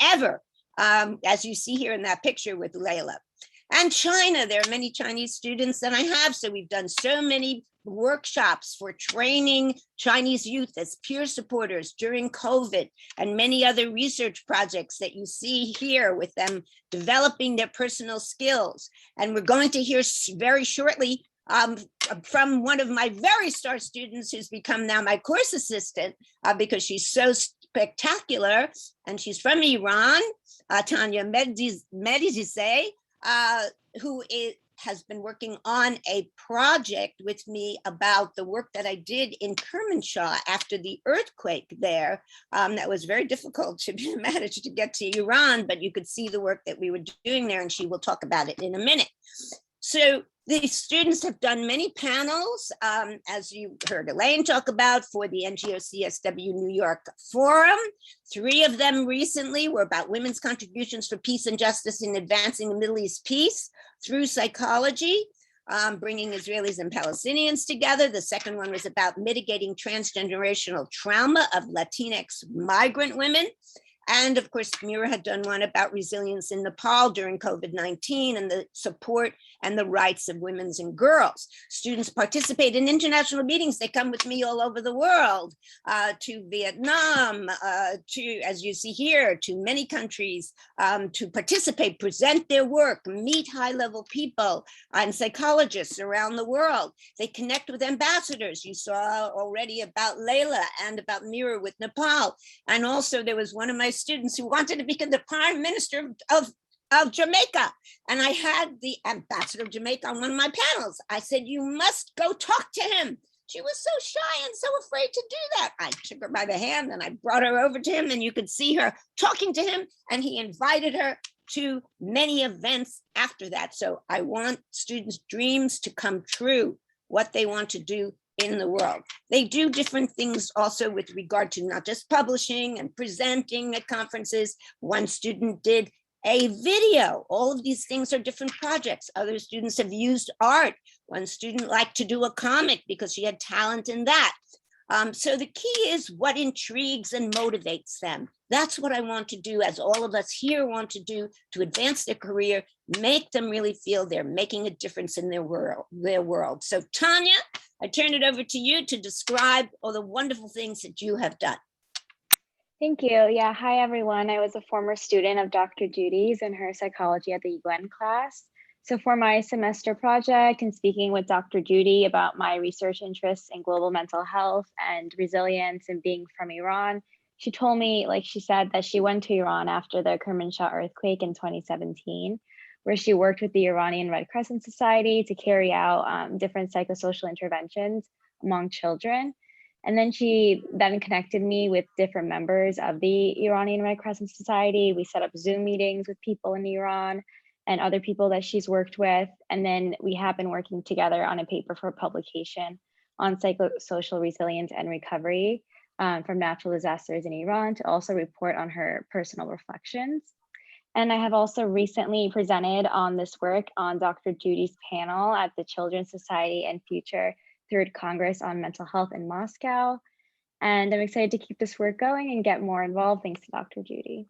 H: ever, as you see here in that picture with Layla. And China, there are many Chinese students that I have, so we've done so many workshops for training Chinese youth as peer supporters during COVID, and many other research projects that you see here with them developing their personal skills. And we're going to hear very shortly from one of my very star students who's become now my course assistant because she's so spectacular, and she's from Iran, Tanya Mediziseh, who has been working on a project with me about the work that I did in Kermanshah after the earthquake there. That was very difficult to manage to get to Iran, but you could see the work that we were doing there, and she will talk about it in a minute. So the students have done many panels, as you heard Elaine talk about, for the NGO-CSW New York Forum. 3 of them recently were about women's contributions for peace and justice in advancing the Middle East peace through psychology, bringing Israelis and Palestinians together. The second one was about mitigating transgenerational trauma of Latinx migrant women. And of course, Mira had done one about resilience in Nepal during COVID-19 and the support and the rights of women and girls. Students participate in international meetings. They come with me all over the world, to Vietnam, to, as you see here, to many countries, to participate, present their work, meet high-level people and psychologists around the world. They connect with ambassadors. You saw already about Layla and about Mira with Nepal. And also there was one of my students who wanted to become the Prime Minister of Jamaica. And I had the ambassador of Jamaica on one of my panels. I said, you must go talk to him. She was so shy and so afraid to do that. I took her by the hand and I brought her over to him, and you could see her talking to him, and he invited her to many events after that. So I want students' dreams to come true, what they want to do in the world. They do different things also with regard to not just publishing and presenting at conferences. One student did a video. All of these things are different projects. Other students have used art. One student liked to do a comic because she had talent in that. So the key is what intrigues and motivates them. That's what I want to do, as all of us here want to do, to advance their career, make them really feel they're making a difference in their world. So Tanya, I turn it over to you to describe all the wonderful things that you have done.
I: Thank you. Yeah, hi everyone. I was a former student of Dr. Judy's in her psychology at the UN class. So for my semester project and speaking with Dr. Judy about my research interests in global mental health and resilience and being from Iran, she told me, like she said, that she went to Iran after the Kermanshah earthquake in 2017, where she worked with the Iranian Red Crescent Society to carry out different psychosocial interventions among children. And then she then connected me with different members of the Iranian Red Crescent Society. We set up Zoom meetings with people in Iran and other people that she's worked with. And then we have been working together on a paper for publication on psychosocial resilience and recovery from natural disasters in Iran, to also report on her personal reflections. And I have also recently presented on this work on Dr. Judy's panel at the Children's Society and Future Third Congress on Mental Health in Moscow. And I'm excited to keep this work going and get more involved, thanks to Dr. Judy.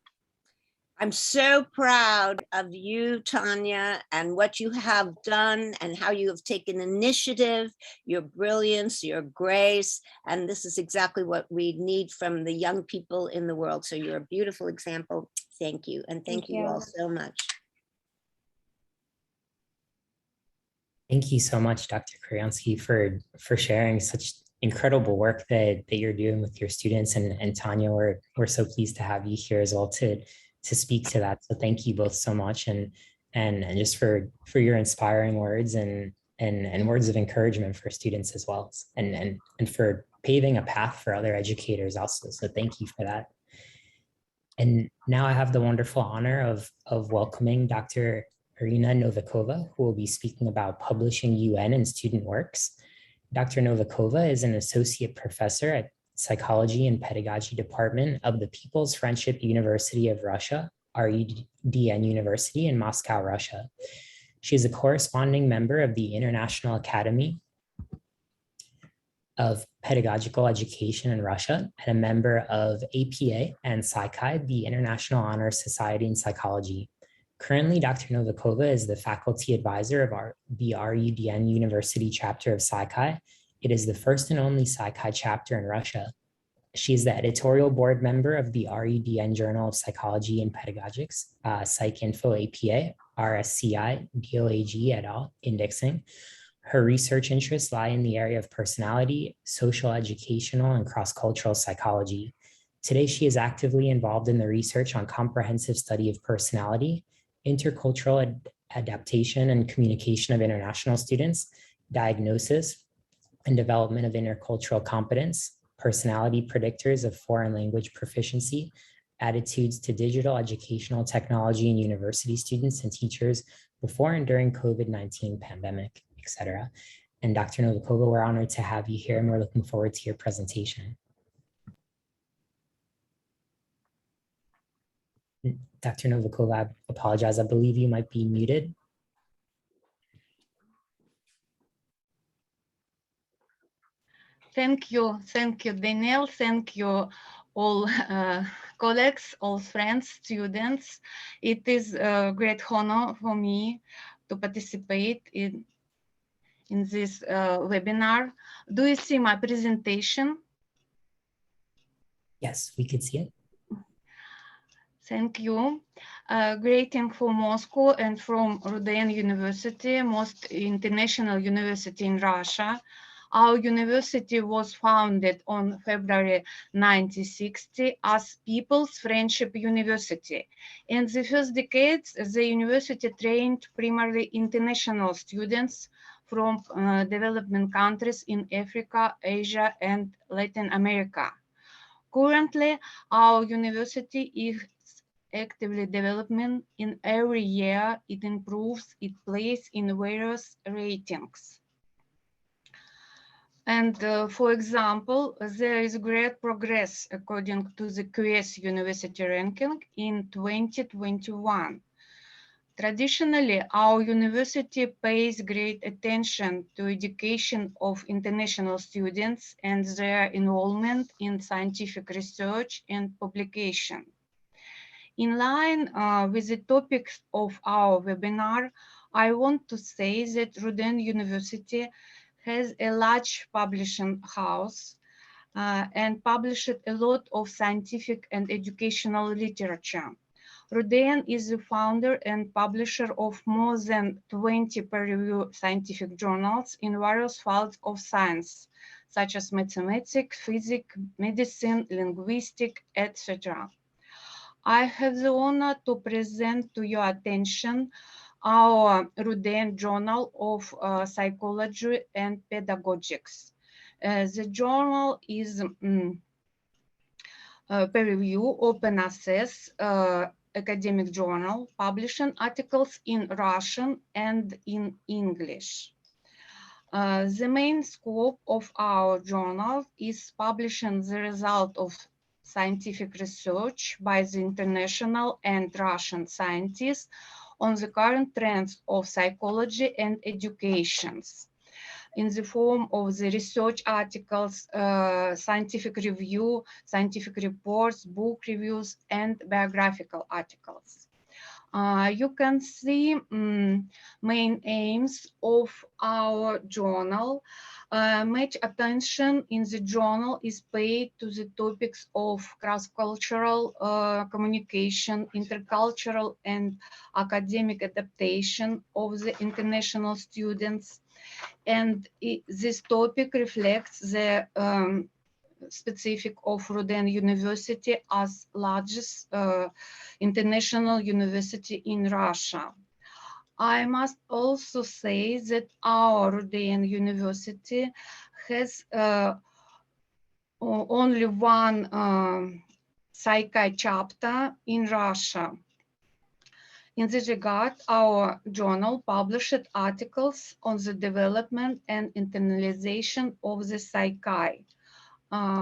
H: I'm so proud of you, Tanya, and what you have done and how you have taken initiative, your brilliance, your grace. And this is exactly what we need from the young people in the world. So you're a beautiful example. Thank you. And thank you all so much.
A: Thank you so much, Dr. Kuryansky, for sharing such incredible work that you're doing with your students. And Tanya, we're so pleased to have you here as well to speak to that. So thank you both so much, and just for your inspiring words and words of encouragement for students as well, and for paving a path for other educators also. So thank you for that. And now I have the wonderful honor of welcoming Dr. Irina Novikova, who will be speaking about publishing UN and student works. Dr. Novikova is an associate professor at Psychology and Pedagogy Department of the People's Friendship University of Russia, RUDN University in Moscow, Russia. She is a corresponding member of the International Academy of Pedagogical Education in Russia, and a member of APA and PsyChi, the International Honor Society in Psychology. Currently, Dr. Novikova is the faculty advisor of the RUDN University chapter of PsyChi. It is the first and only PsyChi chapter in Russia. She is the editorial board member of the RUDN Journal of Psychology and Pedagogics, PsycInfo APA, RSCI, DOAG et al. Indexing. Her research interests lie in the area of personality, social, educational, and cross-cultural psychology. Today, she is actively involved in the research on comprehensive study of personality, intercultural adaptation and communication of international students, diagnosis and development of intercultural competence, personality predictors of foreign language proficiency, attitudes to digital educational technology in university students and teachers before and during COVID-19 pandemic, etc. And Dr. Novikova, we're honored to have you here and we're looking forward to your presentation. Dr. Novikova, I apologize. I believe you might be muted.
J: Thank you, Daniel. Thank you, all colleagues, all friends, students. It is a great honor for me to participate in this webinar. Do you see my presentation?
A: Yes, we could see it.
J: Thank you. Greeting from Moscow and from Rudan University, most international university in Russia. Our university was founded on February 1960 as People's Friendship University. In the first decades, the university trained primarily international students from developing countries in Africa, Asia, and Latin America. Currently, our university is actively developing. In every year, it improves its place in various ratings. And for example, there is great progress according to the QS University ranking in 2021. Traditionally, our university pays great attention to education of international students and their involvement in scientific research and publication. In line with the topics of our webinar, I want to say that Rudan University has a large publishing house and published a lot of scientific and educational literature. Rudan is the founder and publisher of more than 20 peer-reviewed scientific journals in various fields of science, such as mathematics, physics, medicine, linguistics, etc. I have the honor to present to your attention our Rudan Journal of Psychology and Pedagogics. The journal is peer-review, open access academic journal, publishing articles in Russian and in English. The main scope of our journal is publishing the result of scientific research by the international and Russian scientists on the current trends of psychology and educations in the form of the research articles, scientific review, scientific reports, book reviews, and biographical articles. You can see main aims of our journal. Much attention in the journal is paid to the topics of cross-cultural communication, intercultural and academic adaptation of the international students. And this topic reflects the specific of Rudan University as largest international university in Russia. I must also say that our Rudan University has only one Psychi chapter in Russia. In this regard, our journal published articles on the development and internalization of the Psychi.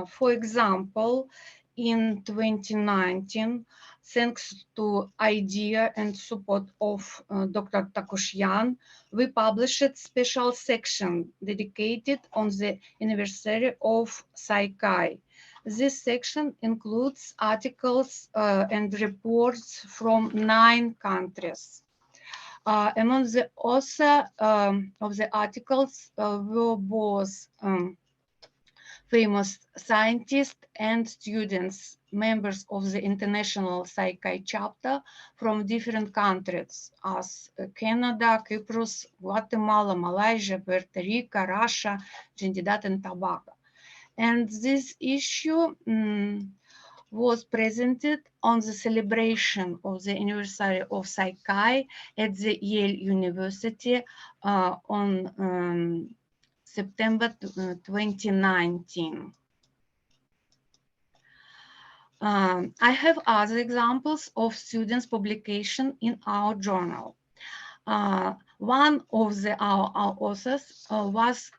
J: For example, in 2019, thanks to idea and support of Dr. Takushyan, we published a special section dedicated on the anniversary of Psychi. This section includes articles and reports from 9 countries. Among the authors of the articles were both famous scientists and students, members of the International Psychi chapter from different countries as Canada, Cyprus, Guatemala, Malaysia, Puerto Rico, Russia, Trinidad and Tobago. And this issue was presented on the celebration of the anniversary of Psychi at the Yale University on September 2019. I have other examples of students' publication in our journal. One of our authors was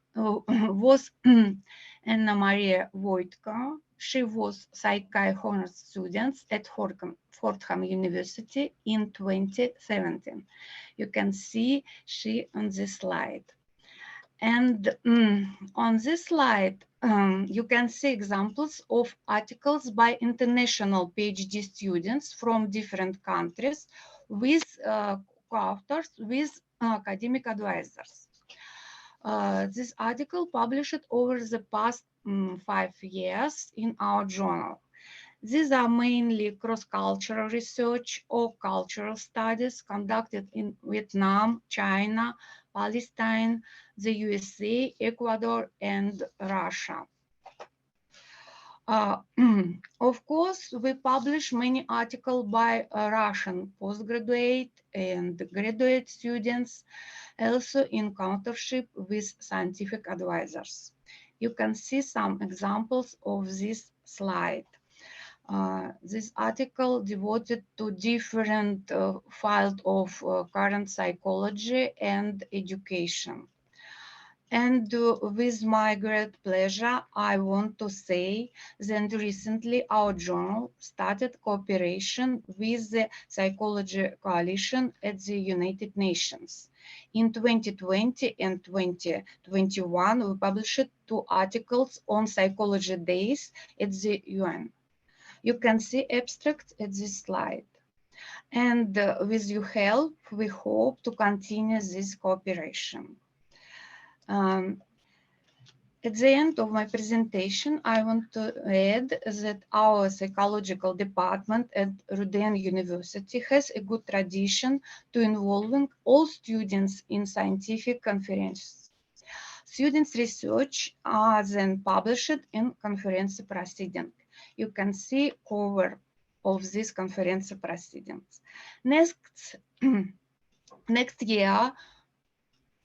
J: Anna Maria Wojtka. She was Psychi honors student at Fordham University in 2017. You can see she on this slide. And on this slide, you can see examples of articles by international PhD students from different countries with co-authors with academic advisors. This article published over the past 5 years in our journal. These are mainly cross-cultural research or cultural studies conducted in Vietnam, China, Palestine, the USA, Ecuador, and Russia. Of course, we publish many articles by Russian postgraduate and graduate students, also in coauthorship with scientific advisors. You can see some examples of this slide. This article devoted to different field of current psychology and education. And with my great pleasure, I want to say that recently our journal started cooperation with the Psychology Coalition at the United Nations. In 2020 and 2021, we published 2 articles on Psychology Days at the UN. You can see abstracts at this slide. And with your help, we hope to continue this cooperation. At the end of my presentation, I want to add that our psychological department at Ruden University has a good tradition to involving all students in scientific conferences. Students' research are then published in conference proceedings. You can see cover of this conference proceedings. Next year,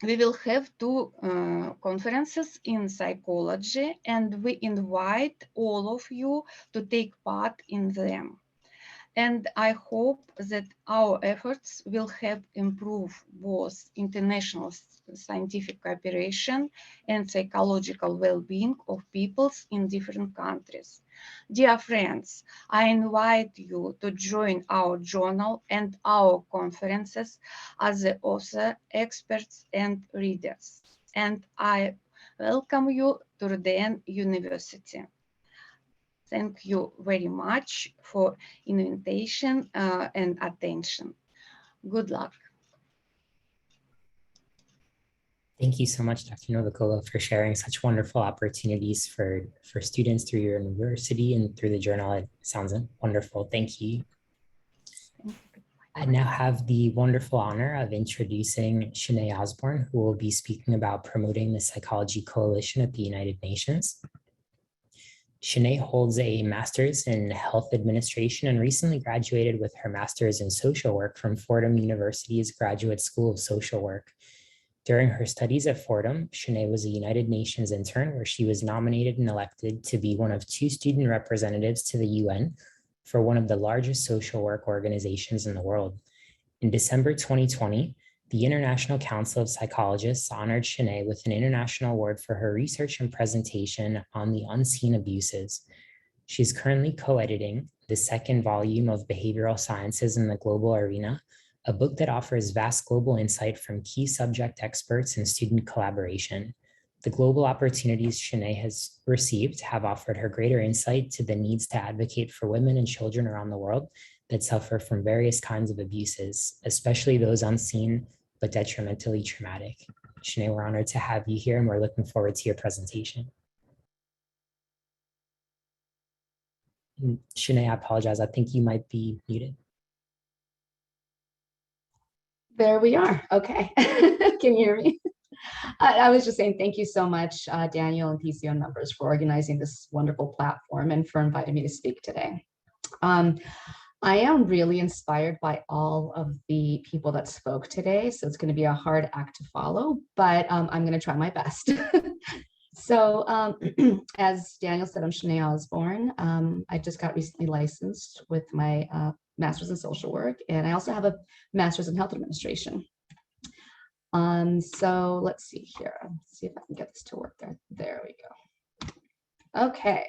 J: we will have 2 conferences in psychology, and we invite all of you to take part in them. And I hope that our efforts will help improve both international scientific cooperation and psychological well-being of peoples in different countries. Dear friends, I invite you to join our journal and our conferences as the author, experts, and readers. And I welcome you to Ruden University. Thank you very much for invitation and attention. Good luck.
A: Thank you so much, Dr. Novikova, for sharing such wonderful opportunities for students through your university and through the journal. It sounds wonderful. Thank you. I now have the wonderful honor of introducing Shanae Osborne, who will be speaking about promoting the Psychology Coalition at the United Nations. Shanae holds a master's in health administration and recently graduated with her master's in social work from Fordham University's Graduate School of Social Work. During her studies at Fordham, Shanae was a United Nations intern where she was nominated and elected to be one of 2 student representatives to the UN for one of the largest social work organizations in the world. In December 2020, the International Council of Psychologists honored Shanae with an international award for her research and presentation on the unseen abuses. She's currently co-editing the 2nd volume of Behavioral Sciences in the Global Arena, a book that offers vast global insight from key subject experts and student collaboration. The global opportunities Shanae has received have offered her greater insight to the needs to advocate for women and children around the world that suffer from various kinds of abuses, especially those unseen but detrimentally traumatic. Shanae, we're honored to have you here and we're looking forward to your presentation. And Shanae, I apologize. I think you might be muted.
K: There we are. Okay. Can you hear me? I was just saying thank you so much, Daniel and PCO members, for organizing this wonderful platform and for inviting me to speak today. I am really inspired by all of the people that spoke today, so it's going to be a hard act to follow, but I'm going to try my best. So as Daniel said, I'm Shanae Osborne. I just got recently licensed with my master's in social work, and I also have a master's in health administration. So let's see here. Let's see if I can get this to work there. There we go. Okay.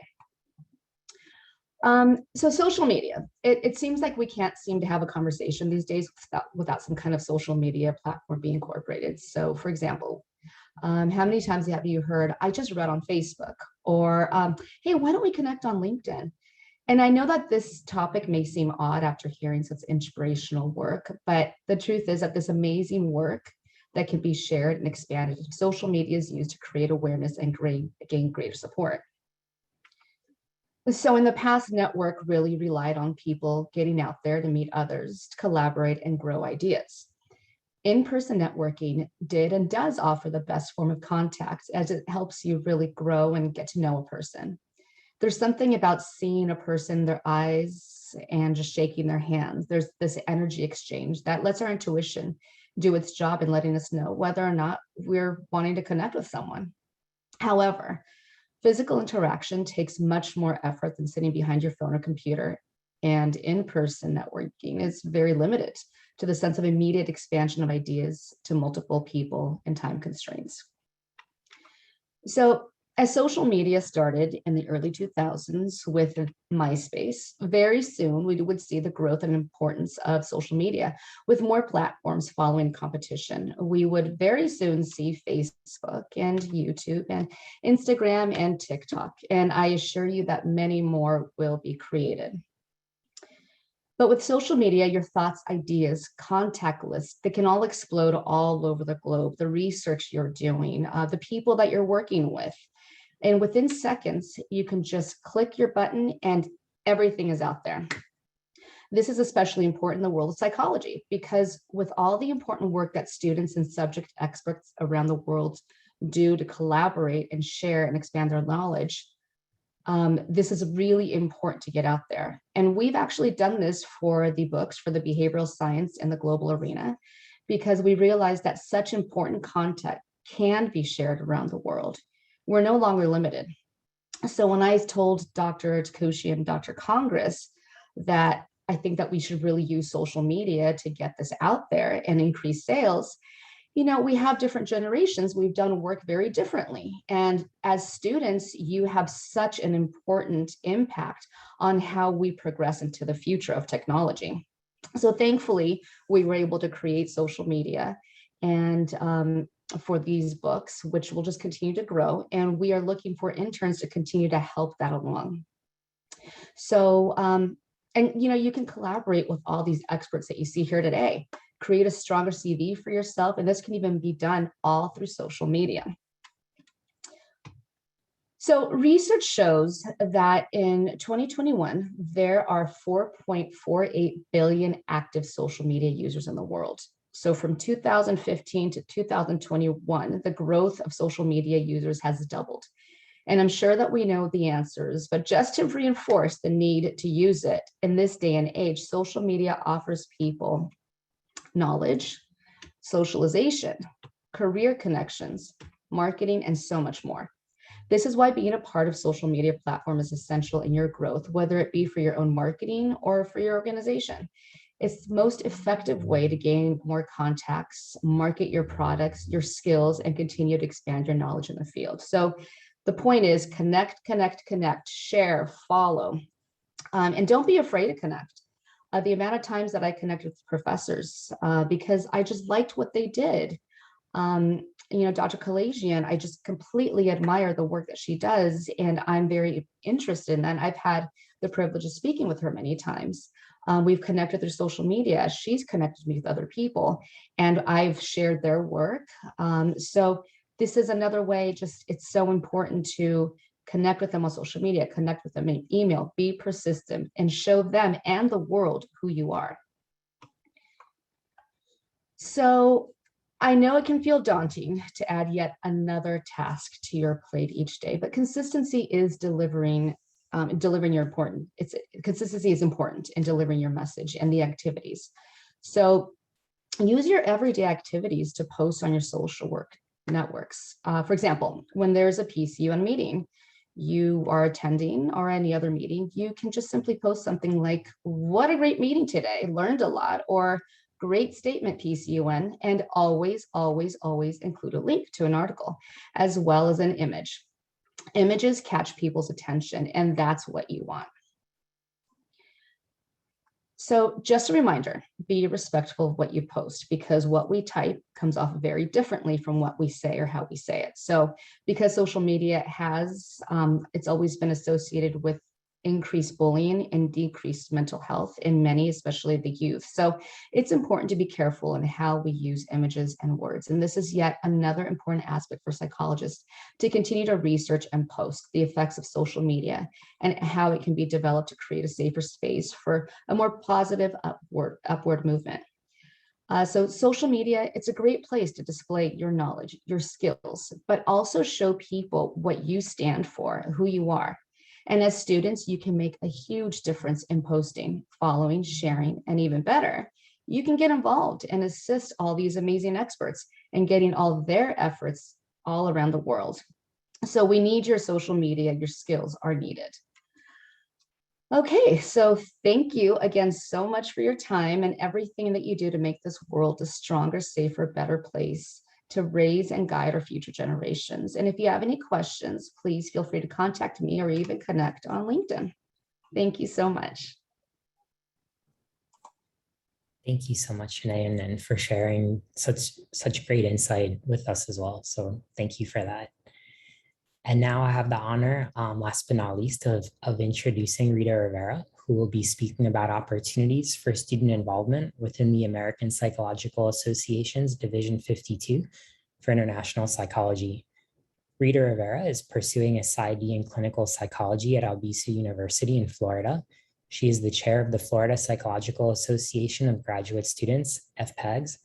K: So social media, it seems like we can't seem to have a conversation these days without some kind of social media platform being incorporated. So for example, how many times have you heard, I just read on Facebook, or hey, why don't we connect on LinkedIn? And I know that this topic may seem odd after hearing such inspirational work, but the truth is that this amazing work that can be shared and expanded, social media is used to create awareness and gain greater support. So in the past, network really relied on people getting out there to meet others, to collaborate and grow ideas. In-person networking did and does offer the best form of contact, as it helps you really grow and get to know a person. There's something about seeing a person, their eyes, and just shaking their hands. There's this energy exchange that lets our intuition do its job in letting us know whether or not we're wanting to connect with someone. However, physical interaction takes much more effort than sitting behind your phone or computer, and in-person networking is very limited to the sense of immediate expansion of ideas to multiple people and time constraints. So as social media started in the early 2000s with MySpace, very soon we would see the growth and importance of social media with more platforms following competition. We would very soon see Facebook and YouTube and Instagram and TikTok, and I assure you that many more will be created. But with social media, your thoughts, ideas, contact lists, they can all explode all over the globe. The research you're doing, the people that you're working with. And within seconds, you can just click your button and everything is out there. This is especially important in the world of psychology, because with all the important work that students and subject experts around the world do to collaborate and share and expand their knowledge, this is really important to get out there. And we've actually done this for the books, for the behavioral science and the global arena, because we realize that such important content can be shared around the world. We're no longer limited. So when I told Dr. Takushi and Dr. Congress that I think that we should really use social media to get this out there and increase sales, you know, we have different generations. We've done work very differently. And as students, you have such an important impact on how we progress into the future of technology. So thankfully, we were able to create social media and for these books, which will just continue to grow. And we are looking for interns to continue to help that along. So, and you know, you can collaborate with all these experts that you see here today, create a stronger CV for yourself. And this can even be done all through social media. So research shows that in 2021, there are 4.48 billion active social media users in the world. So from 2015 to 2021, the growth of social media users has doubled. And I'm sure that we know the answers, but just to reinforce the need to use it in this day and age, social media offers people knowledge, socialization, career connections, marketing, and so much more. This is why being a part of social media platform is essential in your growth, whether it be for your own marketing or for your organization. It's the most effective way to gain more contacts, market your products, your skills, and continue to expand your knowledge in the field. So the point is connect, connect, connect, share, follow, and don't be afraid to connect. The amount of times that I connect with professors because I just liked what they did. You know, Dr. Kalajian, I just completely admire the work that she does, and I'm very interested in that. I've had the privilege of speaking with her many times. We've connected through social media. She's connected me with other people, and I've shared their work. So this is another way, just it's so important to connect with them on social media, connect with them in email, be persistent, and show them and the world who you are. So I know it can feel daunting to add yet another task to your plate each day, but consistency is delivering delivering your consistency is important in delivering your message and the activities. So use your everyday activities to post on your social work networks. For example, when there's a PCUN meeting you are attending or any other meeting, you can just simply post something like, what a great meeting today, learned a lot, or great statement PCUN, and always, always, always include a link to an article as well as an image. Images catch people's attention, and that's what you want. So just a reminder, be respectful of what you post, because what we type comes off very differently from what we say or how we say it. So because social media has, it's always been associated with increased bullying and decreased mental health in many, especially the youth. So it's important to be careful in how we use images and words. And this is yet another important aspect for psychologists to continue to research and post the effects of social media and how it can be developed to create a safer space for a more positive upward movement. So social media, it's a great place to display your knowledge, your skills, but also show people what you stand for, who you are. And as students, you can make a huge difference in posting, following, sharing, and even better, you can get involved and assist all these amazing experts in getting all their efforts all around the world. So we need your social media, your skills are needed. Okay, so thank you again so much for your time and everything that you do to make this world a stronger, safer, better place to raise and guide our future generations. And if you have any questions, please feel free to contact me or even connect on LinkedIn. Thank you so much.
A: Thank you so much, Shanae, and for sharing such great insight with us as well. So thank you for that. And now I have the honor, last but not least, of introducing Rita Rivera, who will be speaking about opportunities for student involvement within the American Psychological Association's Division 52 for International Psychology. Rita Rivera is pursuing a PsyD in clinical psychology at Albizu University in Florida. She is the chair of the Florida Psychological Association of Graduate Students, FPAGS,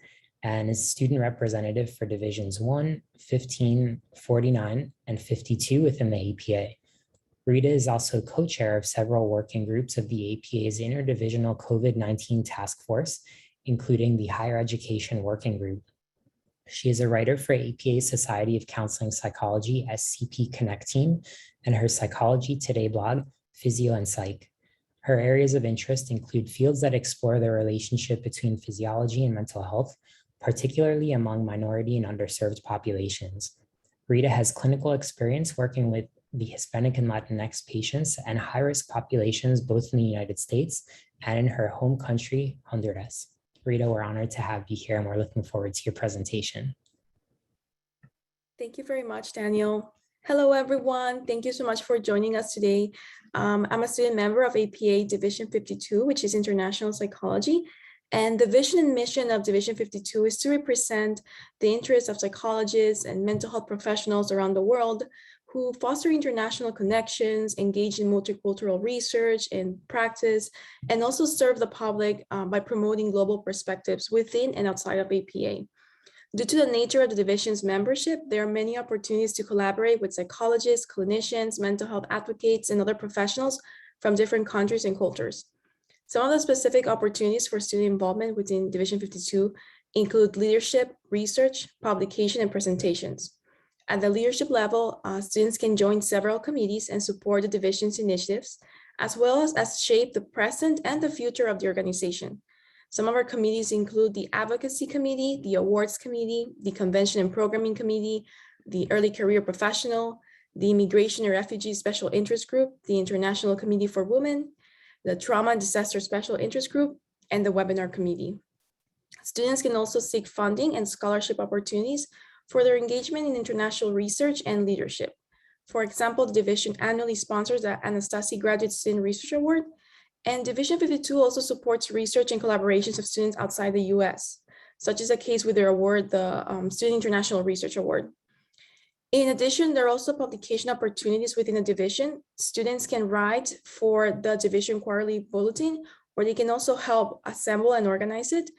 A: and is student representative for Divisions 1, 15, 49, and 52 within the APA. Rita is also co-chair of several working groups of the APA's interdivisional COVID-19 task force, including the Higher Education Working Group. She is a writer for APA Society of Counseling Psychology SCP Connect team and her Psychology Today blog, Physio and Psych. Her areas of interest include fields that explore the relationship between physiology and mental health, particularly among minority and underserved populations. Rita has clinical experience working with the Hispanic and Latinx patients and high-risk populations both in the United States and in her home country, Honduras. Rita, we're honored to have you here and we're looking forward to your presentation.
L: Thank you very much, Daniel. Hello, everyone. Thank you so much for joining us today. I'm a student member of APA Division 52, which is International Psychology. And the vision and mission of Division 52 is to represent the interests of psychologists and mental health professionals around the world who foster international connections, engage in multicultural research and practice, and also serve the public by promoting global perspectives within and outside of APA. Due to the nature of the division's membership, there are many opportunities to collaborate with psychologists, clinicians, mental health advocates, and other professionals from different countries and cultures. Some of the specific opportunities for student involvement within Division 52 include leadership, research, publication, and presentations. At the leadership level, students can join several committees and support the division's initiatives, as well as shape the present and the future of the organization. Some of our committees include the Advocacy Committee, the Awards Committee, the Convention and Programming Committee, the Early Career Professional, the Immigration and Refugee Special Interest Group, the International Committee for Women, the Trauma and Disaster Special Interest Group, and the Webinar Committee. Students can also seek funding and scholarship opportunities for their engagement in international research and leadership. For example, the division annually sponsors the Anastasi Graduate Student Research Award, and Division 52 also supports research and collaborations of students outside the US, such as the case with their award, the Student International Research Award. In addition, there are also publication opportunities within the division. Students can write for the division quarterly bulletin, or they can also help assemble and organize it.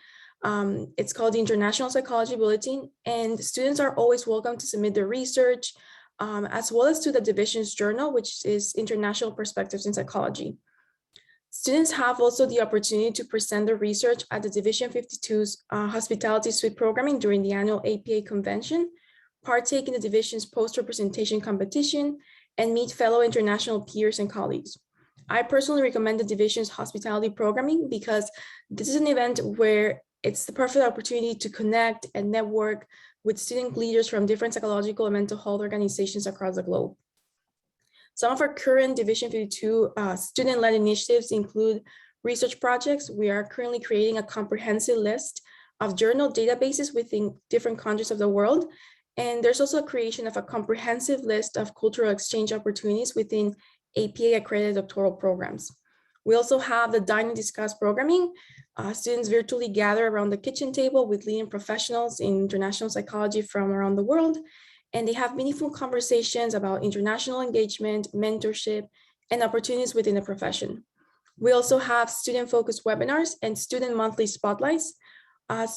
L: It's called the International Psychology Bulletin, and students are always welcome to submit their research, as well as to the division's journal, which is International Perspectives in Psychology. Students have also the opportunity to present their research at the Division 52's Hospitality Suite programming during the annual APA convention, partake in the division's poster presentation competition, and meet fellow international peers and colleagues. I personally recommend the division's hospitality programming because this is an event where it's the perfect opportunity to connect and network with student leaders from different psychological and mental health organizations across the globe. Some of our current Division 52 student-led initiatives include research projects. We are currently creating a comprehensive list of journal databases within different countries of the world. And there's also a creation of a comprehensive list of cultural exchange opportunities within APA accredited doctoral programs. We also have the Dine and Discuss programming. Students virtually gather around the kitchen table with leading professionals in international psychology from around the world, and they have meaningful conversations about international engagement, mentorship, and opportunities within the profession. We also have student-focused webinars and student monthly spotlights,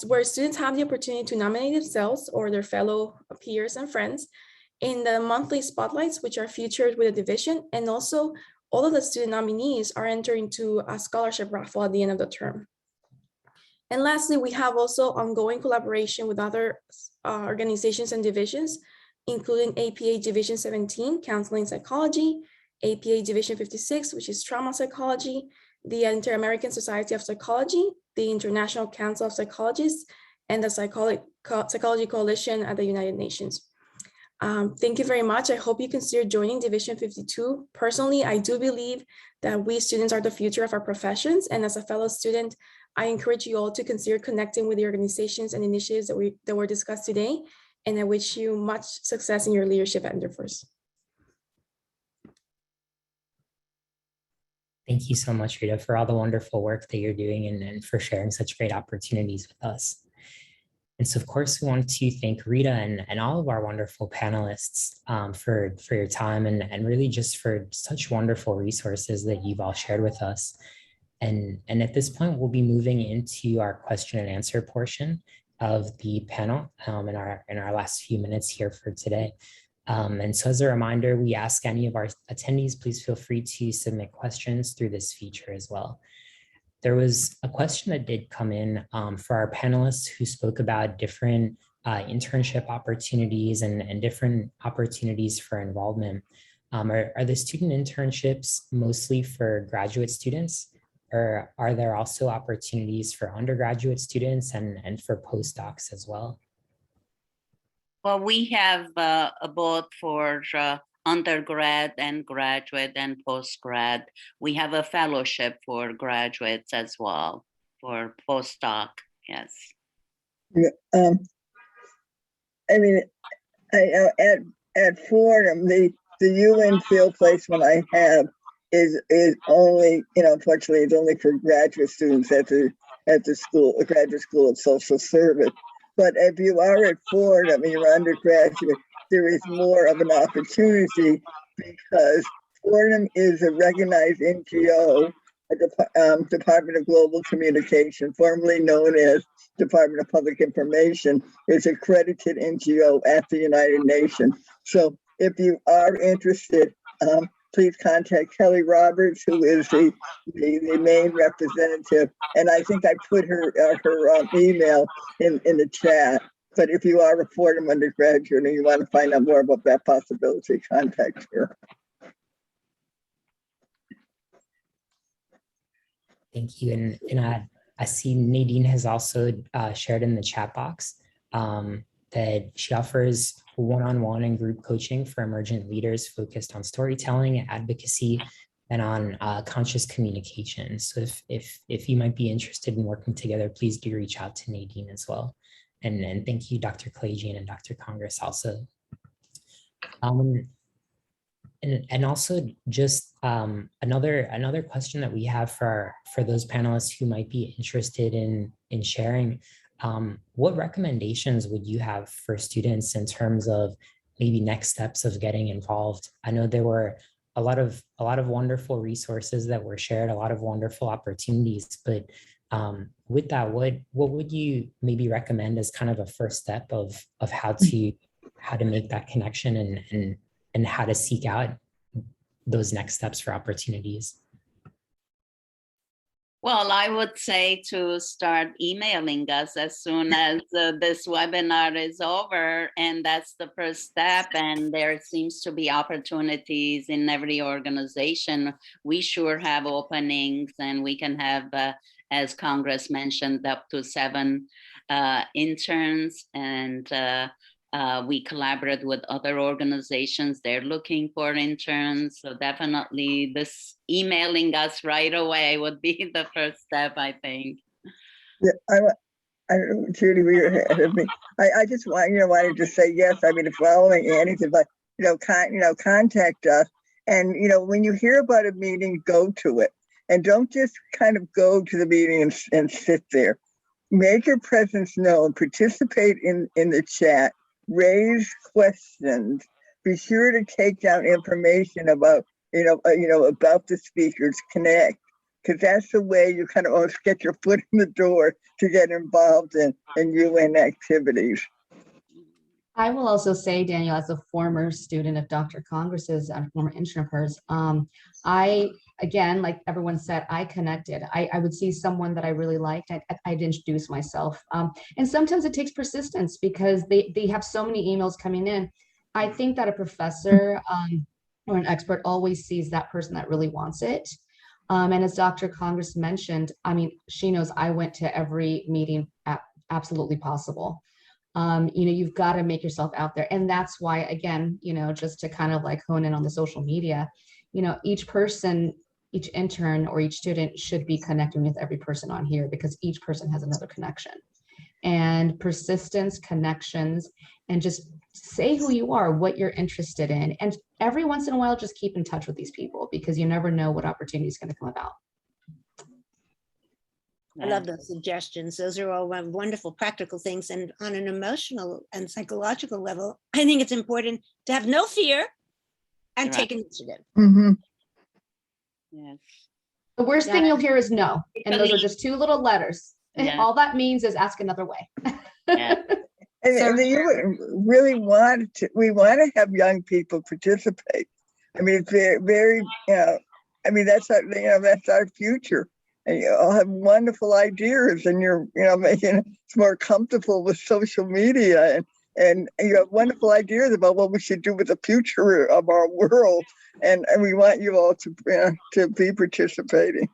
L: where students have the opportunity to nominate themselves or their fellow peers and friends in the monthly spotlights, which are featured with a division, and also all of the student nominees are entering into a scholarship raffle at the end of the term. And lastly, we have also ongoing collaboration with other organizations and divisions, including APA Division 17, Counseling Psychology, APA Division 56, which is Trauma Psychology, the Inter-American Society of Psychology, the International Council of Psychologists, and the Psychology Coalition at the United Nations. Thank you very much. I hope you consider joining Division 52. Personally, I do believe that we students are the future of our professions. And as a fellow student, I encourage you all to consider connecting with the organizations and initiatives that were discussed today. And I wish you much success in your leadership endeavors.
A: Thank you so much, Rita, for all the wonderful work that you're doing and for sharing such great opportunities with us. And so, of course, we want to thank Rita and all of our wonderful panelists for your time and really just for such wonderful resources that you've all shared with us. And at this point, we'll be moving into our question and answer portion of the panel in our last few minutes here for today. And so as a reminder, we ask any of our attendees, please feel free to submit questions through this feature as well. There was a question that did come in for our panelists who spoke about different internship opportunities and different opportunities for involvement. Are the student internships mostly for graduate students, or are there also opportunities for undergraduate students and for postdocs as well?
G: Well, we have both for undergrad and graduate and postgrad. We have a fellowship for graduates as well, for postdoc, yes.
F: I mean, at Fordham, the UN field placement I have is only, unfortunately, it's only for graduate students at the school, the Graduate School of Social Service. But if you are at Fordham and you're undergraduate, there is more of an opportunity because Fordham is a recognized NGO, Department of Global Communication, formerly known as Department of Public Information, is accredited NGO at the United Nations. So if you are interested, please contact Kelly Roberts, who is the main representative. And I think I put her email in the chat. But if you are a Fordham undergraduate and you want to find out more about that possibility, contact her.
A: Thank you. And I see Nadine has also shared in the chat box that she offers one-on-one and group coaching for emergent leaders focused on storytelling, advocacy, and on conscious communication. So if you might be interested in working together, please do reach out to Nadine as well. And thank you, Dr. Kalajian and Dr. Congress also. And also just another question that we have for those panelists who might be interested in sharing, what recommendations would you have for students in terms of maybe next steps of getting involved? I know there were a lot of wonderful resources that were shared, a lot of wonderful opportunities, but with that, what would you maybe recommend as kind of a first step of how to make that connection and how to seek out those next steps for opportunities?
G: Well, I would say to start emailing us as soon as this webinar is over, and that's the first step. And there seems to be opportunities in every organization. We sure have openings, and we can have, as Congress mentioned, up to 7 interns, and we collaborate with other organizations. They're looking for interns. So definitely this emailing us right away would be the first step, I think.
F: Yeah, Judy, we ahead of me. I just wanted to say yes. I mean, following Annie's advice, contact us. And, when you hear about a meeting, go to it. And don't just kind of go to the meeting and sit there. Make your presence known, participate in the chat, raise questions, be sure to take down information about, about the speakers, connect, because that's the way you kind of always get your foot in the door to get involved in UN activities.
K: I will also say, Daniel, as a former student of Dr. Congress's and former intern of hers, again, like everyone said, I connected. I would see someone that I really liked. I'd introduce myself. And sometimes it takes persistence because they have so many emails coming in. I think that a professor or an expert always sees that person that really wants it. And as Dr. Congress mentioned, I mean, she knows I went to every meeting absolutely possible. You've got to make yourself out there. And that's why, again, just to kind of like hone in on the social media, each person, each intern or each student should be connecting with every person on here because each person has another connection. And persistence, connections, and just say who you are, what you're interested in. And every once in a while, just keep in touch with these people because you never know what opportunity is going to come about.
H: I love those suggestions. Those are all wonderful practical things. And on an emotional and psychological level, I think it's important to have no fear and take initiative.
F: Mm-hmm.
G: Yes.
K: The worst thing you'll hear is no. And those are just 2 little letters. Yeah. All that means is ask another way.
G: Yeah.
F: And you really we want to have young people participate. I mean, it's very, that's our future. And you all have wonderful ideas and you're, making it more comfortable with social media and you have wonderful ideas about what we should do with the future of our world. And we want you all to be participating.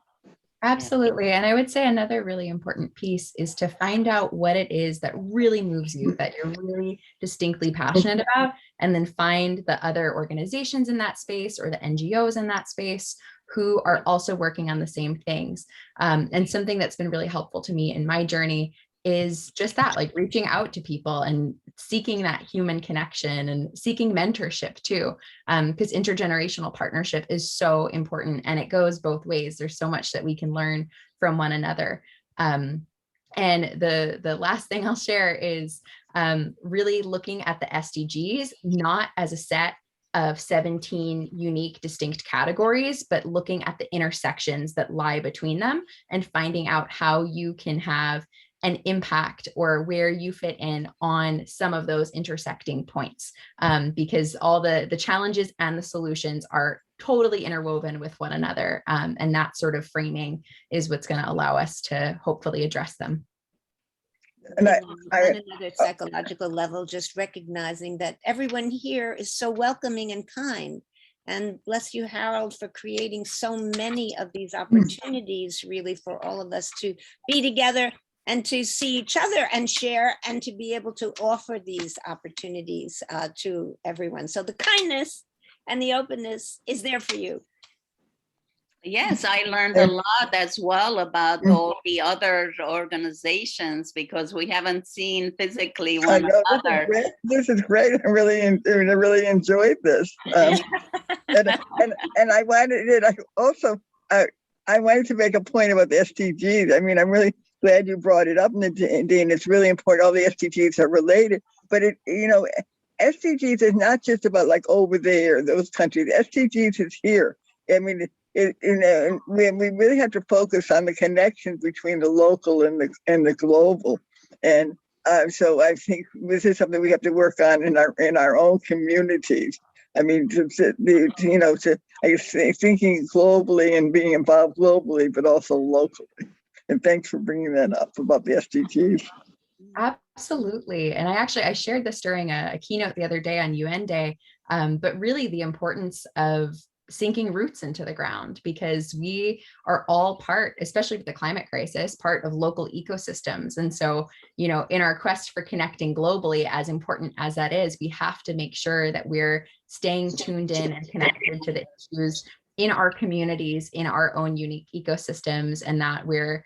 E: Absolutely. And I would say another really important piece is to find out what it is that really moves you, that you're really distinctly passionate about, and then find the other organizations in that space or the NGOs in that space who are also working on the same things. And something that's been really helpful to me in my journey is just that, like reaching out to people and seeking that human connection and seeking mentorship too, because intergenerational partnership is so important and it goes both ways. There's so much that we can learn from one another. And the last thing I'll share is really looking at the SDGs, not as a set of 17 unique, distinct categories, but looking at the intersections that lie between them and finding out how you can have an impact or where you fit in on some of those intersecting points, because all the challenges and the solutions are totally interwoven with one another. And that sort of framing is what's going to allow us to hopefully address them.
H: And on another psychological level, just recognizing that everyone here is so welcoming and kind. And bless you, Harold, for creating so many of these opportunities, really, for all of us to be together and to see each other and share and to be able to offer these opportunities to everyone. So the kindness and the openness is there for you.
G: Yes, I learned a lot as well about all the other organizations because we haven't seen physically one another.
F: This is great. I really enjoyed this. And I wanted to make a point about the SDGs. I mean, I'm really glad you brought it up, Nadine. It's really important. All the SDGs are related, but SDGs is not just about like over there, those countries. SDGs is here. I mean, we really have to focus on the connection between the local and the global. And so I think this is something we have to work on in our own communities. I mean, I guess thinking globally and being involved globally, but also locally. And thanks for bringing that up about the SDGs.
E: Absolutely. And I shared this during a keynote the other day on UN Day, but really the importance of sinking roots into the ground, because we are all part, especially with the climate crisis, part of local ecosystems. And so, in our quest for connecting globally, as important as that is, we have to make sure that we're staying tuned in and connected to the issues in our communities, in our own unique ecosystems, and that we're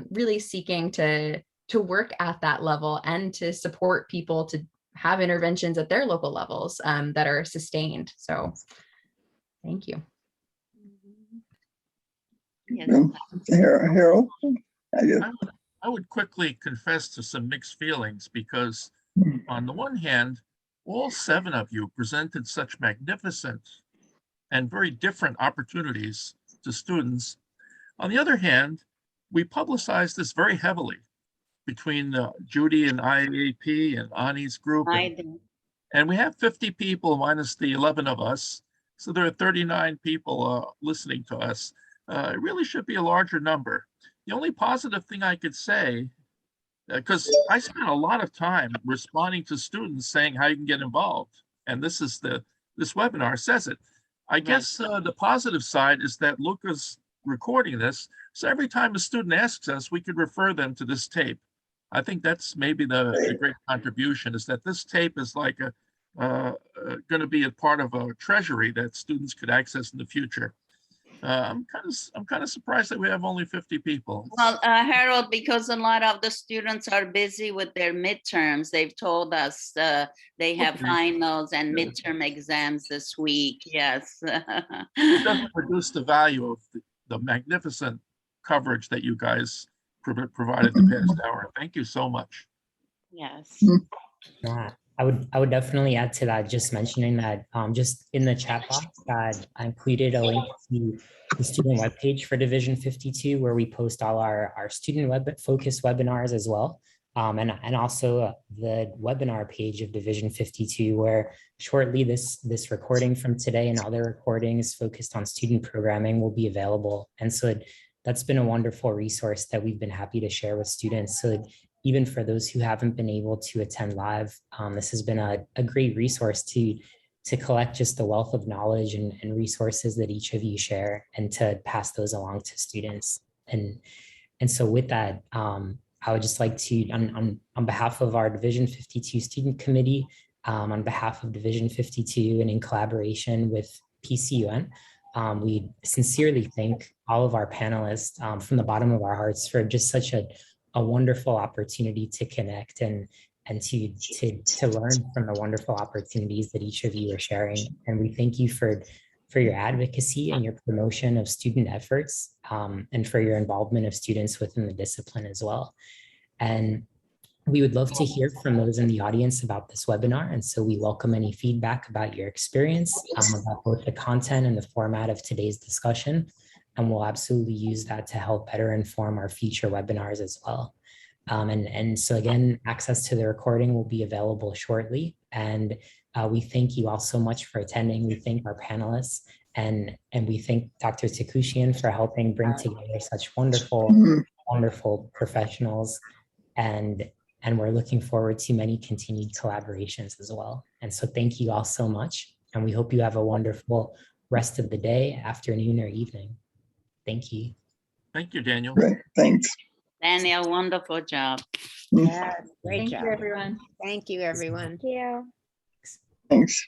E: really seeking to work at that level and to support people to have interventions at their local levels that are sustained. So thank you.
G: Yes.
F: Harold?
C: I would quickly confess to some mixed feelings, because on the one hand, all 7 of you presented such magnificent and very different opportunities to students. On the other hand, we publicized this very heavily between Judy and IAP and Ani's group. And we have 50 people minus the 11 of us. So there are 39 people listening to us. It really should be a larger number. The only positive thing I could say, because I spent a lot of time responding to students saying how you can get involved. And this webinar says it. I guess the positive side is that Luca's recording this. So every time a student asks us, we could refer them to this tape. I think that's maybe the great contribution, is that this tape is like going to be a part of a treasury that students could access in the future. I'm kind of surprised that we have only 50 people.
G: Well, Harold, because a lot of the students are busy with their midterms, they've told us they have finals and midterm exams this week. Yes.
C: It doesn't reduce the value of the magnificent coverage that you guys provided the past hour. Thank you so much.
G: Yes.
A: I would definitely add to that, just mentioning that just in the chat box that I included a link to the student webpage for Division 52, where we post all our student focused webinars as well. And also the webinar page of Division 52, where shortly this recording from today and other recordings focused on student programming will be available. And so that's been a wonderful resource that we've been happy to share with students. So even for those who haven't been able to attend live, this has been a great resource to collect just the wealth of knowledge and resources that each of you share, and to pass those along to students. And so with that, I would just like to, on behalf of our Division 52 Student Committee, on behalf of Division 52 and in collaboration with PCUN, we sincerely thank all of our panelists from the bottom of our hearts for just such a wonderful opportunity to connect and to learn from the wonderful opportunities that each of you are sharing. And we thank you for your advocacy and your promotion of student efforts, and for your involvement of students within the discipline as well. And we would love to hear from those in the audience about this webinar. And so we welcome any feedback about your experience, about both the content and the format of today's discussion. And we'll absolutely use that to help better inform our future webinars as well. And so again, access to the recording will be available shortly. And we thank you all so much for attending. We thank our panelists, and we thank Dr. Takushian for helping bring together such wonderful professionals. And we're looking forward to many continued collaborations as well. And so thank you all so much. And we hope you have a wonderful rest of the day, afternoon, or evening. Thank you.
C: Thank you, Daniel.
F: Great, thanks.
G: Daniel, wonderful job.
H: Yes, great job.
E: Thank you, everyone.
H: Thank you, everyone.
I: Thank you.
F: Thanks.